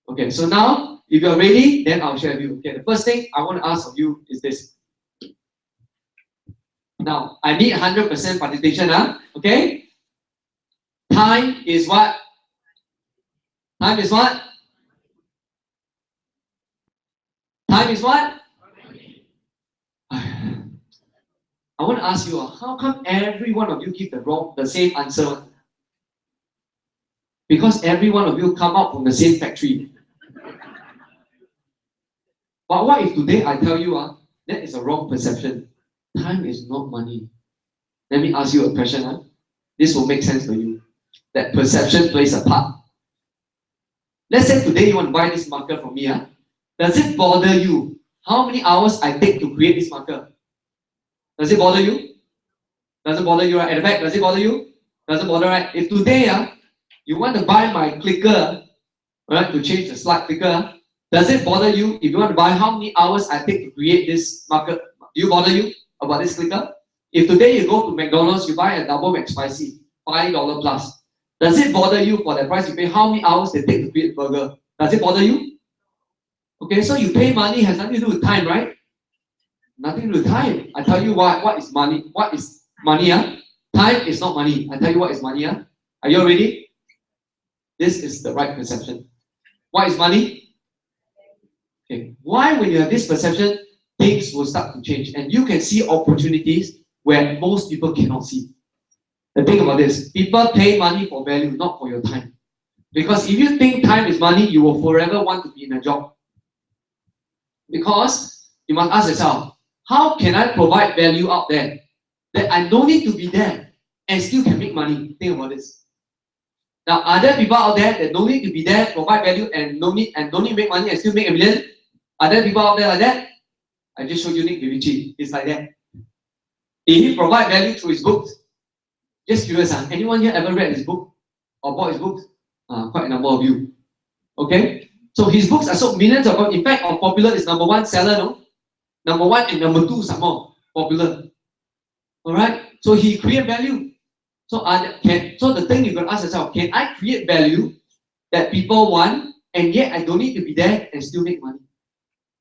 Okay, so now if you're ready, then I'll share with you. Okay, the first thing I want to ask of you is this. Now, I need 100% participation, okay? Time is what? Time is what? Time is what? I want to ask you, how come every one of you give the same answer? Because every one of you come out from the same factory. But what if today I tell you, that is a wrong perception? Time is not money. Let me ask you a question. This will make sense for you. That perception plays a part. Let's say today you want to buy this marker from me. Does it bother you how many hours I take to create this marker? Does it bother you? Does it bother you, right? At the back, does it bother you? Doesn't bother, right? If today you want to buy my clicker, right, to change the slide clicker, does it bother you if you want to buy how many hours I take to create this marker? Do you bother you about this clicker? If today you go to McDonald's, you buy a double McSpicy, $5 plus. Does it bother you for that price you pay how many hours they take to create a burger? Does it bother you? Okay, so you pay money has nothing to do with time, right? Nothing to do with time. I tell you what is money. What is money? Time is not money. I tell you what is money. Are you ready? This is the right perception. What is money? Okay. Why when you have this perception, things will start to change and you can see opportunities where most people cannot see. The thing about this, people pay money for value, not for your time. Because if you think time is money, you will forever want to be in a job. Because you must ask yourself, how can I provide value out there that I don't need to be there and still can make money? Think about this. Now, are there people out there that don't need to be there, provide value and don't need to make money and still make $1 million? Are there people out there like that? I just showed you Nick Vivici. It's like that. Did he provide value through his books? Just curious, anyone here ever read his book or bought his books? Quite a number of you. Okay? So his books are sold millions of copies. In fact, on Popular is #1 seller, no? #1 and #2 some more Popular. Alright? So he create value. So the thing you can ask yourself, can I create value that people want and yet I don't need to be there and still make money?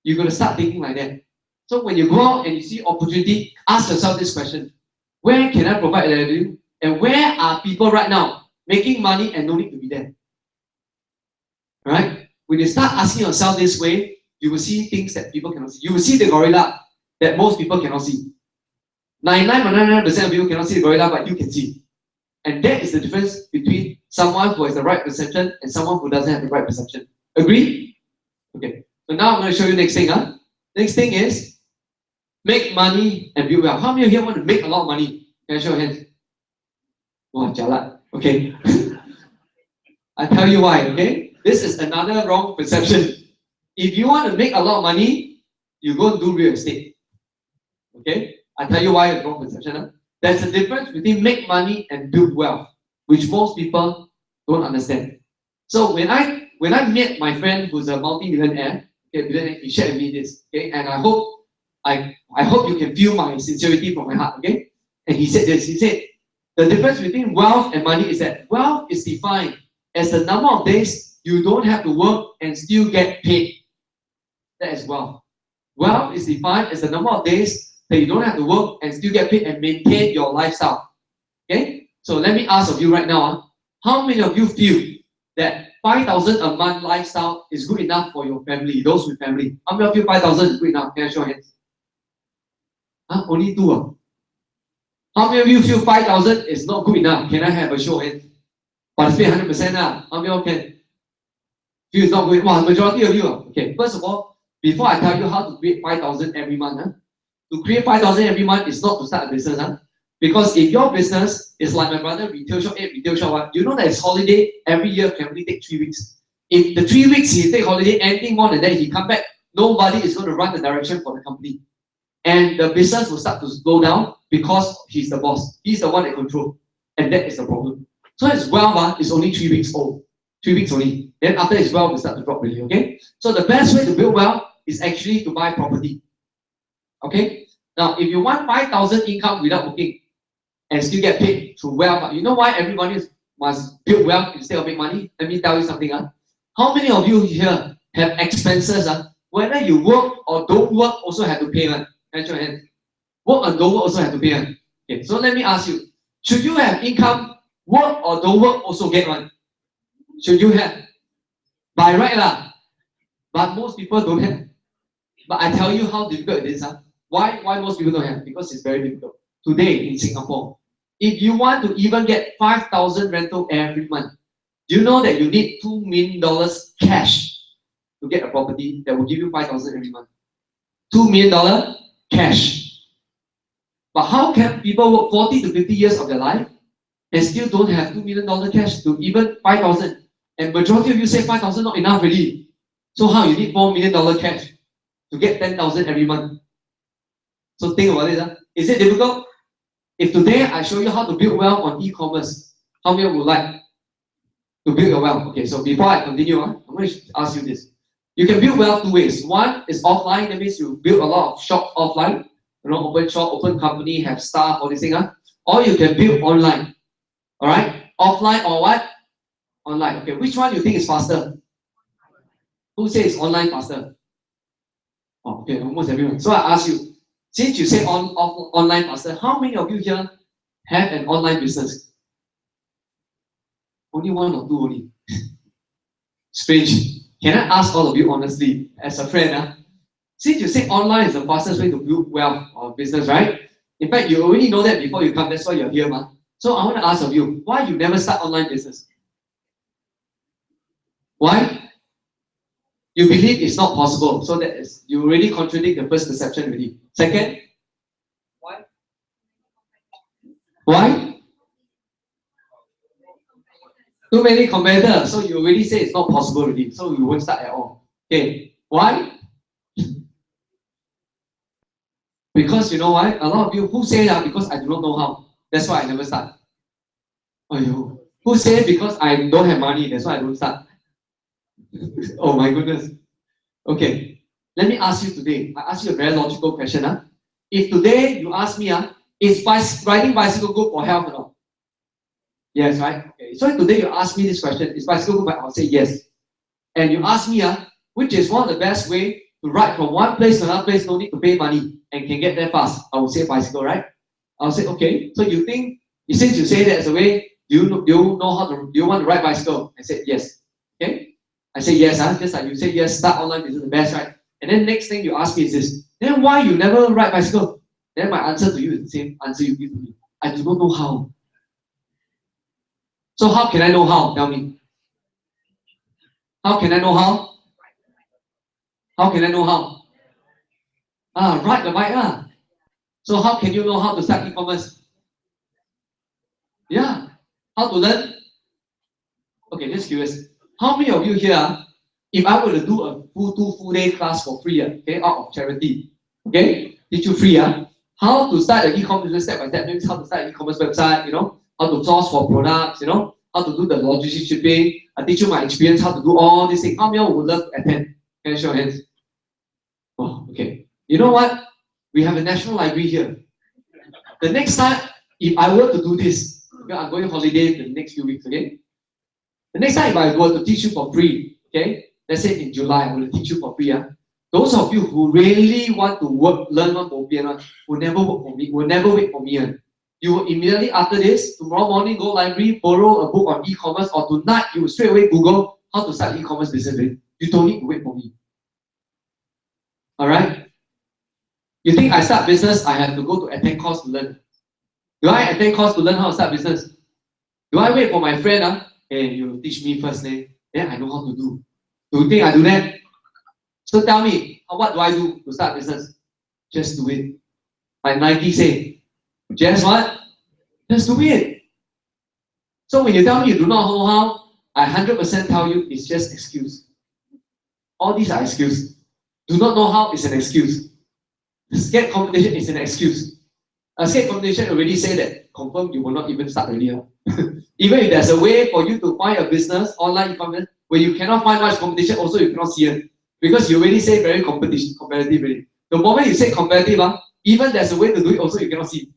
You're going to start thinking like that. So when you go out and you see opportunity, ask yourself this question: where can I provide value? And where are people right now making money and no need to be there? Right? When you start asking yourself this way, you will see things that people cannot see. You will see the gorilla that most people cannot see. 99.99% of people cannot see the gorilla, but you can see. And that is the difference between someone who has the right perception and someone who doesn't have the right perception. Agree? Okay. So now I'm going to show you next thing. Next thing is make money and build wealth. How many of you want to make a lot of money? Can I show your hands? Wow, jalat. Okay. I tell you why, okay? This is another wrong perception. If you want to make a lot of money, you go and do real estate. Okay? I tell you why it's wrong perception. There's a difference between make money and build wealth, which most people don't understand. So when I met my friend who's a multi-millionaire, okay, he shared with me this, okay, and I hope you can feel my sincerity from my heart, okay? And he said this, he said, the difference between wealth and money is that wealth is defined as the number of days you don't have to work and still get paid. That is wealth. Wealth is defined as the number of days that you don't have to work and still get paid and maintain your lifestyle. Okay? So let me ask of you right now, how many of you feel that 5,000 a month lifestyle is good enough for your family, those with family? How many of you 5,000 is good enough? Can I show hands? Only two. How many of you feel 5,000 is not good enough? Can I have a show of hands? Participate 100%. How many of you can feel it's not good? Well, majority of you. Okay, first of all, before I tell you how to create 5,000 every month, to create 5,000 every month is not to start a business. Because if your business is like my brother, retail shop A, retail shop 1, you know that his holiday every year can only take 3 weeks. If the 3 weeks he take holiday, anything more than that, he come back, nobody is going to run the direction for the company. And the business will start to slow down because he's the boss. He's the one that controls. And that is the problem. So his wealth is only 3 weeks old. 3 weeks only. Then after his wealth will start to drop really, okay? So the best way to build wealth is actually to buy property. Okay? Now, if you want 5,000 income without working and still get paid through wealth, you know why everybody must build wealth instead of make money? Let me tell you something. How many of you here have expenses? Whether you work or don't work also have to pay. Raise your hand. Work or don't work also have to pay. Okay, so let me ask you, should you have income, work or don't work also get one? Should you have? By right lah. But most people don't have. But I tell you how difficult it is. Why most people don't have? Because it's very difficult. Today in Singapore, if you want to even get 5,000 rental every month, do you know that you need $2 million cash to get a property that will give you 5,000 every month? $2 million cash. But how can people work 40 to 50 years of their life and still don't have $2 million cash to even 5,000? And majority of you say 5,000 not enough really. So how you need $4 million cash to get 10,000 every month? So think about it. Is it difficult? If today I show you how to build wealth on e-commerce, how many would like to build your wealth? Okay, so before I continue, I'm going to ask you this. You can build wealth two ways. One is offline, that means you build a lot of shops offline, open shop, open company, have staff, all these things. Or you can build online. Alright? Offline or what? Online. Okay, which one you think is faster? Who says online faster? Oh, okay, almost everyone. So I ask you, since you say online faster, how many of you here have an online business? Only one or two only. Strange. Can I ask all of you honestly, as a friend, since you say online is the fastest way to build wealth or business, right? In fact, you already know that before you come, that's why you're here, man. So I want to ask of you, why you never start online business? Why? You believe it's not possible, so that is, you already contradict the first perception already. Second, why? Why? Too many competitors, so you already say it's not possible already, so you won't start at all. Okay, why? Because you know why? A lot of you who say that because I do not know how. That's why I never start. Oh, who say because I don't have money, that's why I don't start. Oh my goodness. Okay, let me ask you today. I ask you a very logical question. If today you ask me, is riding bicycle good for health or not? Yes, right? Okay. So if today you ask me this question, is bicycle good? I'll say yes. And you ask me, which is one of the best way to ride from one place to another place, no need to pay money and can get there fast, I would say bicycle, right? I'll say, okay, so you think, since you say that as a way, do you want to ride bicycle? I said, yes. Okay? I say yes, just like you say yes, start online business the best, right? And then next thing you ask me is this, then why you never ride bicycle? Then my answer to you is the same answer you give to me. I do not know how. So how can I know how? Tell me. How can I know how? How can I know how? Ride the bike. So how can you know how to start e-commerce? Yeah. How to learn? Okay, just curious. How many of you here, if I were to do a full day class for free, okay, out of charity, okay, teach you free, how to start an e-commerce business step by step, means how to start an e-commerce website, how to source for products, how to do the logistics shipping. I teach you my experience, how to do all these things. How many of you would love to attend? Can I show your hands? Oh, okay. You know what? We have a National Library here. The next time, if I were to do this, okay, I'm going on holiday the next few weeks, okay? The next time if I were to teach you for free, okay? Let's say in July, I will teach you for free. Those of you who really want to learn one bopian, will never work for me, will never wait for me. You will immediately after this, tomorrow morning, go library, borrow a book on e-commerce, or tonight, you will straight away Google how to start e-commerce business. You don't need to wait for me. Alright? You think I start business, I have to go to attend course to learn. Do I attend course to learn how to start business? Do I wait for my friend? Hey, you teach me first, then I know how to do. Do you think I do that? So tell me, what do I do to start business? Just do it. Like Nike say, just what? Just do it. So when you tell me you do not know how, I 100% tell you it's just excuse. All these are excuses. Do not know how is an excuse. Scared competition is an excuse. A scared competition already say that confirm you will not even start earlier. Even if there's a way for you to find a business, online e-commerce, where you cannot find much competition, also you cannot see it. Because you already say very competitive already. The moment you say competitive, even there's a way to do it, also you cannot see.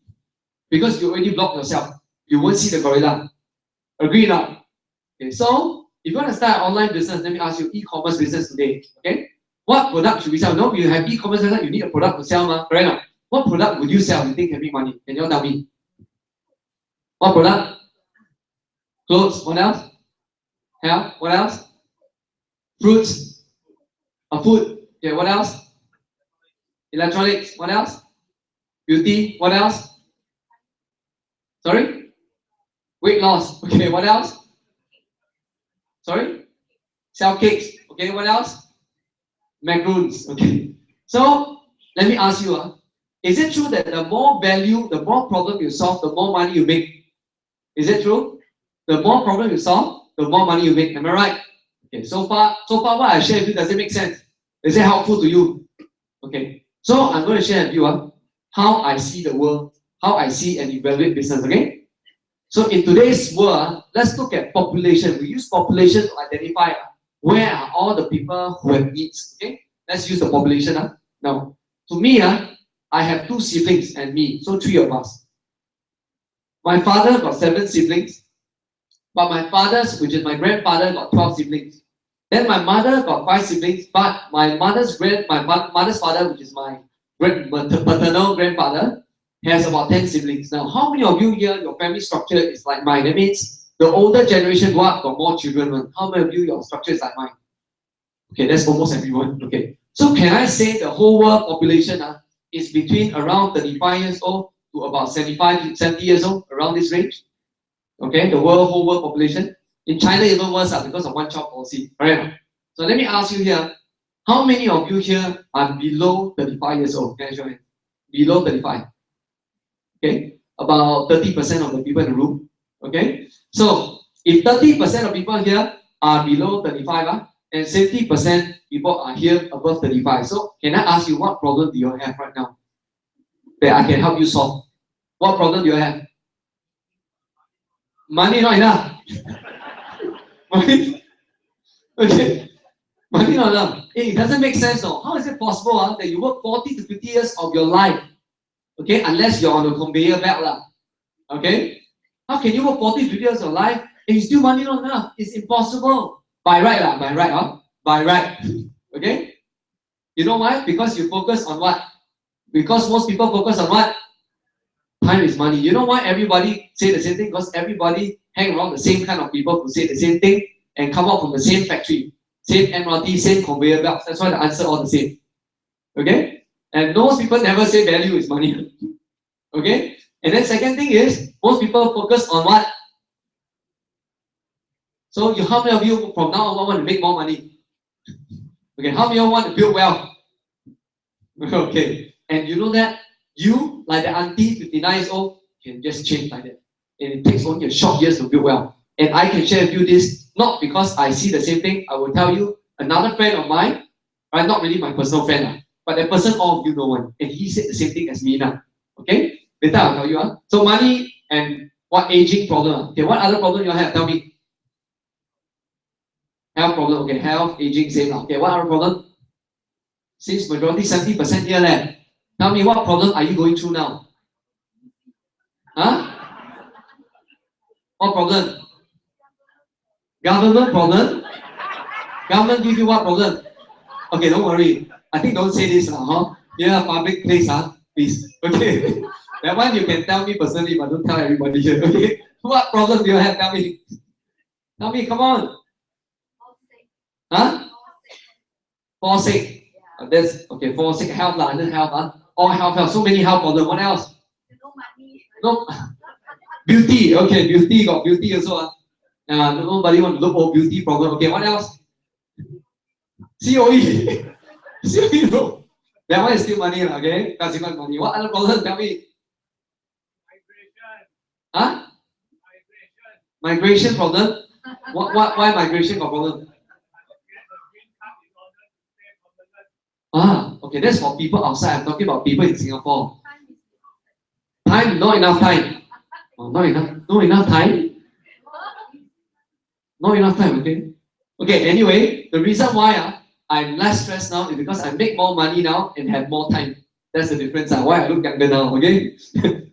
Because you already block yourself. You won't see the gorilla. Agree now? Okay, so if you want to start an online business, let me ask you e-commerce business today. Okay? What product should we sell? No, you have e-commerce business, you need a product to sell, correct now? What product would you sell you think can make money? Can you all tell me? What product? Clothes. What else? Health. What else? Fruits. Food. Okay, what else? Electronics. What else? Beauty. What else? Sorry? Weight loss. Okay, what else? Sorry? Sell cakes. Okay, what else? Macaroons. Okay. So, let me ask you, is it true that the more value, the more problem you solve, the more money you make? Is it true? The more problem you solve, the more money you make. Am I right? Okay, so far what I share with you, does it make sense? Is it helpful to you? Okay. So I'm going to share with you how I see the world, how I see and evaluate business, okay? So in today's world, let's look at population. We use population to identify where are all the people who have needs, okay? Let's use the population. Now, to me, I have 2 siblings and me, so 3 of us. My father got 7 siblings, but my father's, which is my grandfather, got 12 siblings. Then my mother got 5 siblings, but my mother's father, which is my paternal grandfather, has about 10 siblings. Now, how many of you here, your family structure is like mine? That means the older generation go up, got more children. How many of you, your structure is like mine? Okay, that's almost everyone. Okay. So can I say the whole world population is between around 35 years old to about 75, 70 years old, around this range? Okay, the whole world population. In China, even worse because of one-child policy. Right? So let me ask you here, how many of you here are below 35 years old? Can I show you? Below 35. Okay, about 30% of the people in the room. Okay, so if 30% of people here are below 35, and 70% people are here above 35. So can I ask you, what problem do you have right now that I can help you solve? What problem do you have? Money not enough. Money, okay. Money not enough. It doesn't make sense. No. How is it possible that you work 40 to 50 years of your life? Okay, unless you're on a conveyor belt. Okay? How can you work 40 to 50 years of your life and you still money not enough? It's impossible. By right, by right. Okay? You know why? Because you focus on what? Because most people focus on what? Time is money. You know why everybody say the same thing? Because everybody hang around the same kind of people who say the same thing and come out from the same factory, same MRT, same conveyor belts. That's why the answer all the same. Okay? And most people never say value is money. Okay? And then second thing is, most people focus on what? So how many of you from now on want to make more money? Okay, how many of you want to build wealth? Okay, and you know that you, like the auntie, 59 years old, can just change like that. And it takes only a short years to build wealth. And I can share with you this, not because I see the same thing. I will tell you, another friend of mine, right, not really my personal friend, but the person all of you know one, and he said the same thing as me now. Okay, later I'll tell you. So money and what aging problem. Okay, what other problem you have? Tell me. Health problem. Okay, health, aging, same. Okay, what other problem? Since majority 70% here left. Tell me, what problem are you going through now? Huh? What problem? Government problem? Government give you what problem? Okay, don't worry. I think don't say this, huh? Yeah, public place, huh? Please. Okay. That one you can tell me personally, but don't tell everybody here. Okay. What problem do you have? Tell me. Tell me, come on. Huh? Fall sick. That's okay. Fall sick, health, under health, all health. So many health problems. What else? No money. No. Beauty. Okay, beauty got beauty also. Nobody want to look for beauty problem. Okay, what else? COE. COE, no. That one is still money, okay? That's even money. What other problem? Tell me. Migration. Huh? Migration. Migration problem? Why migration got problem? Okay, that's for people outside. I'm talking about people in Singapore. Time, not enough time. Oh, not enough time. Not enough time, okay? Okay, anyway, the reason why I'm less stressed now is because I make more money now and have more time. That's the difference. Why I look younger now, okay?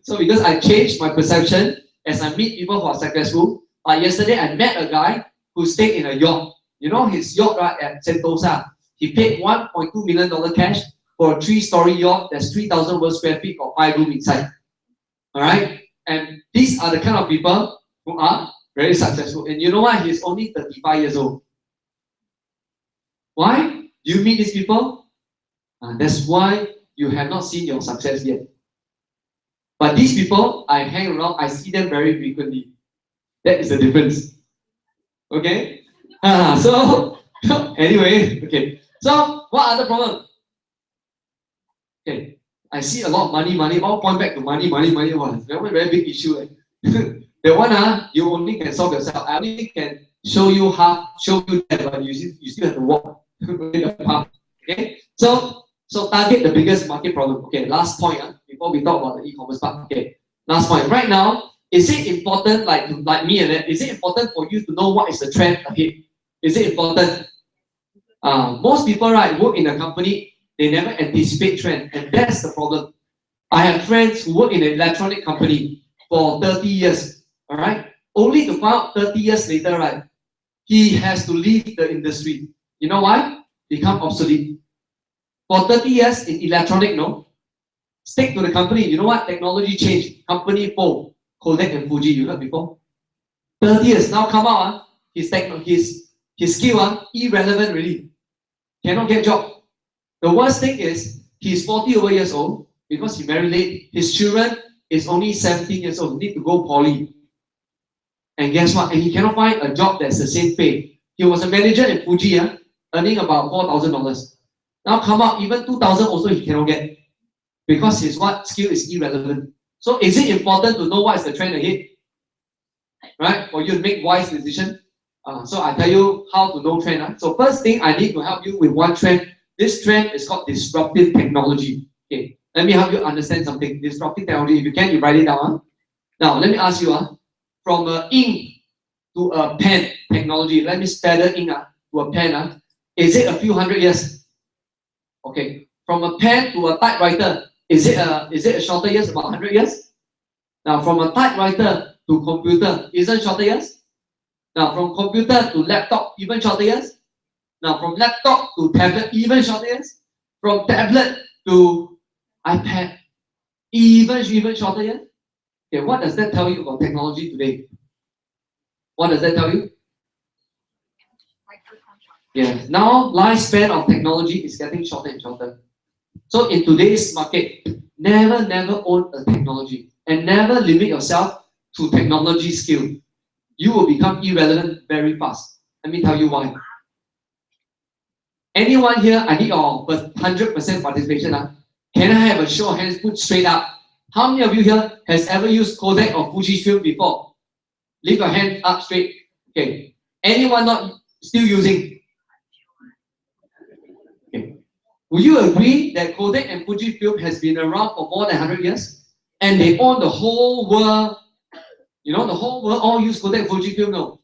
So because I changed my perception as I meet people who are successful. Yesterday I met a guy who stayed in a yacht. You know his yacht right at Sentosa. He paid $1.2 million cash for a 3-story yacht that's 3,000 square feet or 5 rooms inside. Alright? And these are the kind of people who are very successful. And you know what? He's only 35 years old. Why? Do you meet these people? That's why you have not seen your success yet. But these people, I hang around, I see them very frequently. That is the difference. Okay? So, anyway, okay. So, what other problem? Okay, I see a lot of money, all point back to money. Wow, that one very big issue. That one, you only can solve yourself. I only can show you that, but you still have to walk the path. Okay, so target the biggest market problem. Okay, last point, before we talk about the e-commerce part. Okay, last point. Right now, is it important, like me and that, is it important for you to know what is the trend ahead? Is it important? Most people, right, work in a company, they never anticipate trend, and that's the problem. I have friends who work in an electronic company for 30 years, all right? Only to find out 30 years later, right, he has to leave the industry. You know why? Become obsolete. For 30 years in electronic, no? Stick to the company. You know what? Technology changed. Company fold. Kodak and Fuji, you heard before? 30 years, now come out, his skill, irrelevant really. Cannot get job. The worst thing is, he's 40 over years old, because he married late. His children is only 17 years old, need to go poly. And guess what? And he cannot find a job that's the same pay. He was a manager in Fuji, earning about $4,000. Now come out, even 2,000 also he cannot get. Because his skill is irrelevant. So is it important to know what is the trend ahead? Right? For you to make wise decision. So I tell you how to know trend. So first thing, I need to help you with one trend. This trend is called disruptive technology. Okay, let me help you understand something. Disruptive technology, if you can, you write it down. Now, let me ask you, from ink to a pen technology, let me feather ink to a pen. Is it a few hundred years? Okay, from a pen to a typewriter, is it a shorter years, about 100 years? Now, from a typewriter to computer, isn't shorter years? Now, from computer to laptop, even shorter years? Now, from laptop to tablet, even shorter years? From tablet to iPad, even shorter yet. Okay, what does that tell you about technology today? What does that tell you? Yes, now lifespan of technology is getting shorter and shorter. So in today's market, never own a technology and never limit yourself to technology skill. You will become irrelevant very fast. Let me tell you why. Anyone here, I need your 100% participation. Can I have a show of hands put straight up? How many of you here has ever used Kodak or Fujifilm before? Leave your hand up straight. Okay. Anyone not still using? Okay. Will you agree that Kodak and Fujifilm has been around for more than 100 years? And they own the whole world. You know, the whole world all use Kodak and Fujifilm, no.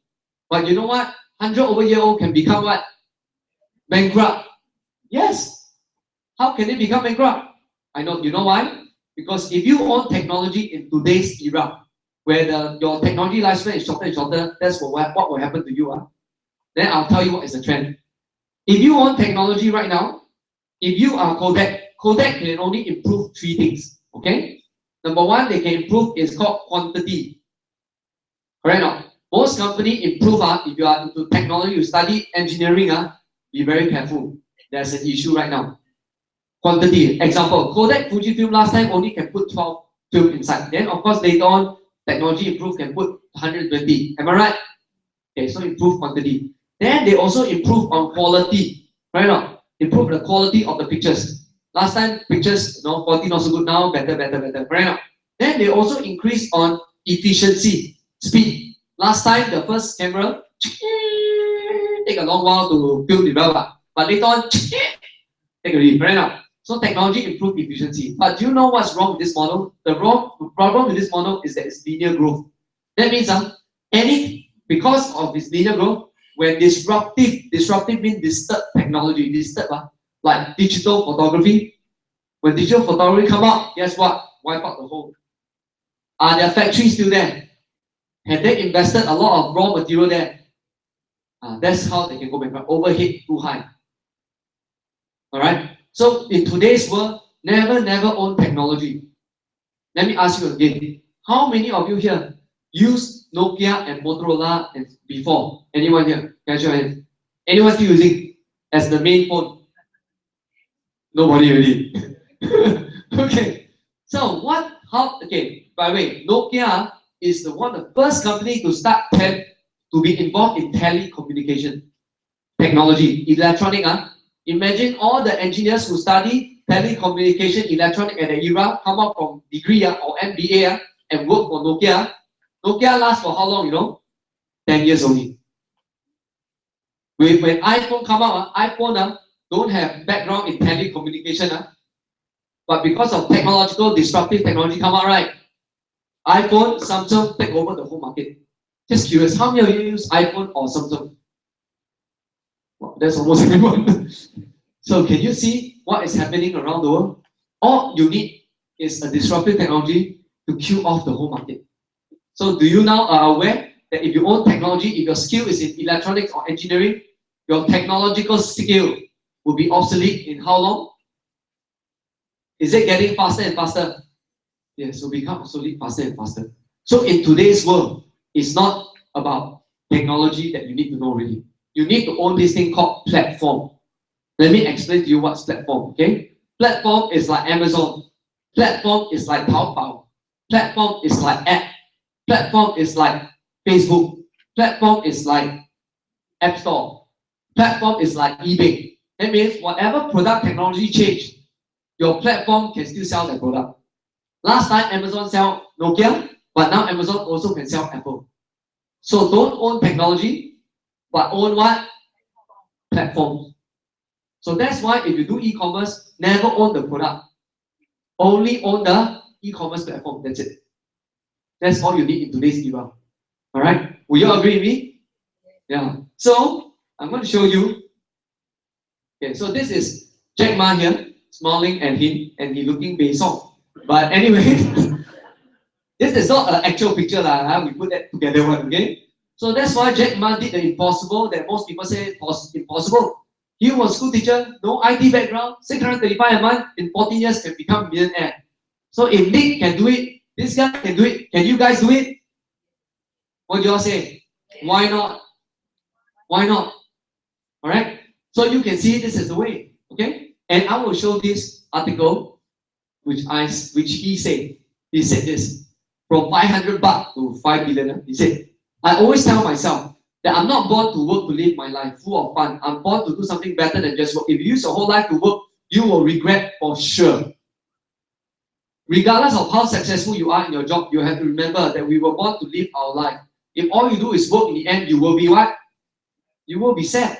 But you know what? 100-over-year-old can become what? Bankrupt. Yes. How can they become bankrupt? I know. You know why? Because if you own technology in today's era, where your technology lifespan is shorter and shorter, that's what will happen to you. Then I'll tell you what is the trend. If you own technology right now, if you are Kodak can only improve 3 things. Okay? Number 1, they can improve is called quantity. Correct or not? Most companies improve, if you are into technology, you study engineering, be very careful. There's an issue right now. Quantity. Example, Kodak, Fujifilm last time only can put 12 film inside. Then of course later on, technology improve can put 120. Am I right? Okay, so improve quantity. Then they also improve on quality. Right or not? Improve the quality of the pictures. Last time pictures, quality not so good. Now better. Right or not? Then they also increase on efficiency, speed. Last time the first camera take a long while to film develop, but later on take a lead. Right or not? So technology improve efficiency. But do you know what's wrong with this model? The problem with this model is that it's linear growth. That means because of this linear growth, when disruptive means disturb technology, like digital photography. When digital photography come out, guess what? Wipe out the whole. Are their factories still there? Have they invested a lot of raw material there? That's how they can go bankrupt. Overhead too high. Alright? So in today's world, never own technology. Let me ask you again. How many of you here use Nokia and Motorola before? Anyone here? Catch your hands. Anyone still using as the main phone? Nobody really. Okay. So okay, by the way, Nokia is one of the first company to start to be involved in telecommunication technology, electronic. Imagine all the engineers who study telecommunication, electronic at the era, come out from degree or MBA and work for Nokia. Nokia lasts for how long, you know? 10 years only. When iPhone come out, iPhone don't have background in telecommunication. But because of disruptive technology come out, right? iPhone, Samsung take over the whole market. Just curious, how many of you use iPhone or Samsung? Well, that's almost everyone. So can you see what is happening around the world? All you need is a disruptive technology to kill off the whole market. So do you now are aware that if you own technology, if your skill is in electronics or engineering, your technological skill will be obsolete in how long? Is it getting faster and faster? Yes, will become obsolete faster and faster. So in today's world, it's not about technology that you need to know really. You need to own this thing called platform. Let me explain to you what's platform, okay? Platform is like Amazon. Platform is like Taobao. Platform is like app. Platform is like Facebook. Platform is like App Store. Platform is like eBay. That means whatever product technology change, your platform can still sell that product. Last time Amazon sell Nokia, but now Amazon also can sell Apple. So don't own technology, but own what? Platforms. So that's why if you do e-commerce, never own the product. Only own the e-commerce platform. That's it. That's all you need in today's era. Alright? Will you agree with me? Yeah. So I'm going to show you. Okay, so this is Jack Ma here, smiling at him, and he looking basong. But anyway, this is not an actual picture. We put that together one, okay? So that's why Jack Ma did the impossible that most people say impossible. He was school teacher, no IT background, 635 a month, in 14 years can become a millionaire. So if Nick can do it, this guy can do it, can you guys do it? What do you all say? Why not? Why not? Alright? So you can see this is the way. Okay? And I will show this article which he said. He said this. From 500 baht to 5 billion. He said, I always tell myself that I'm not born to work to live my life full of fun. I'm born to do something better than just work. If you use your whole life to work, you will regret for sure. Regardless of how successful you are in your job, you have to remember that we were born to live our life. If all you do is work, in the end, you will be what? You will be sad.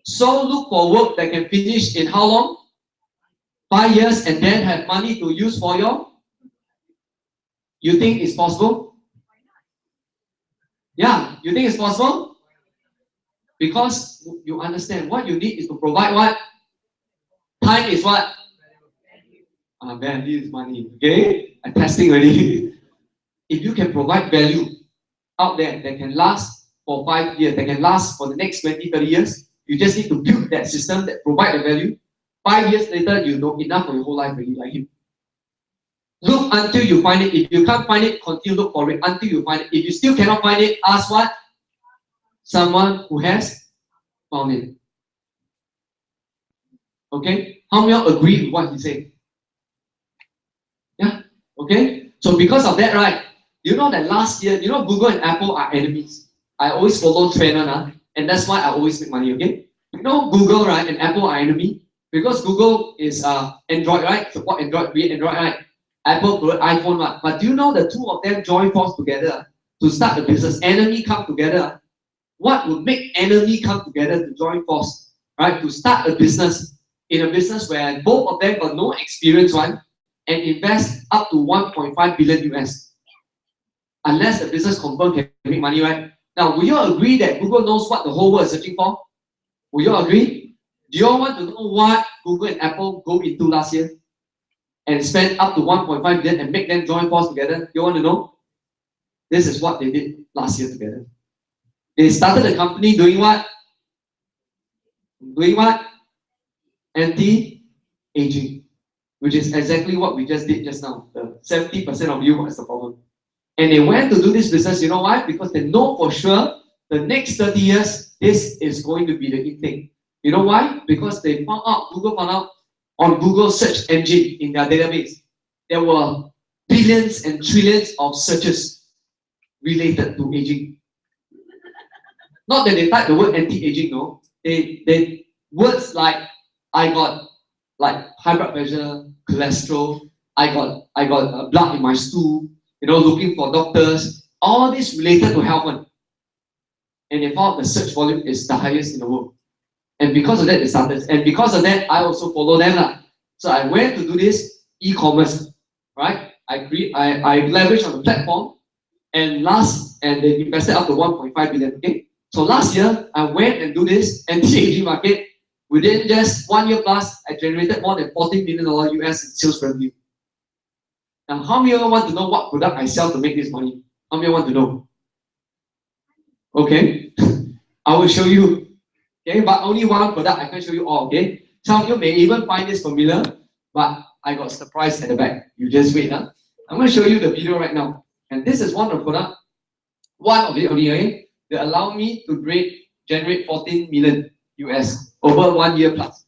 So look for work that can finish in how long? 5 years, and then have money to use for your... You think it's possible? Yeah, you think it's possible? Because you understand what you need is to provide what? Time is what? Value is money. Okay? I'm testing already. If you can provide value out there that can last for 5 years, that can last for the next 20, 30 years, you just need to build that system that provide the value. 5 years later, you know enough for your whole life already, like him. Look until you find it. If you can't find it, continue look for it until you find it. If you still cannot find it, ask what? Someone who has found it. Okay? How many of you agree with what he said? Yeah? Okay? So because of that, right? You know that last year, you know Google and Apple are enemies. I always follow trend, and that's why I always make money, okay? You know Google, right, and Apple are enemy? Because Google is Android, right? Support Android, be Android, right? Apple, iPhone, right? But do you know the two of them join force together to start a business? Enemy come together. What would make enemy come together to join force, right? To start a business, in a business where both of them got no experience, one, and invest up to 1.5 billion US. Unless the business confirm can make money, right? Now, will you all agree that Google knows what the whole world is searching for? Will you all agree? Do you all want to know what Google and Apple go into last year? And spend up to 1.5 billion and make them join force together? You want to know? This is what they did last year together. They started the company doing what? Doing what? Anti-aging. Which is exactly what we just did just now. The 70% of you was the problem. And they went to do this business, you know why? Because they know for sure the next 30 years, this is going to be the in thing. You know why? Because they found out, Google found out on Google search engine in their database, there were billions and trillions of searches related to aging. Not that they type the word anti-aging, no. They words like, I got like high blood pressure, cholesterol, I got blood in my stool, you know, looking for doctors, all this related to health. And they found the search volume is the highest in the world. And because of that, they started. And because of that, I also follow them. So I went to do this e-commerce, right? I leveraged on the platform, and they invested up to 1.5 billion. Okay. So last year, I went and do this anti-aging market. Within just 1 year plus, I generated more than $14 million US in sales revenue. Now, how many of you want to know what product I sell to make this money? How many of you want to know? Okay, I will show you. Okay, but only one product, I can't show you all. Okay, some of you may even find this familiar, but I got surprised at the back. You just wait. I'm going to show you the video right now. And this is one of the product, one of it only. Okay, they allow me to generate 14 million US over 1 year plus.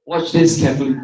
Watch this carefully.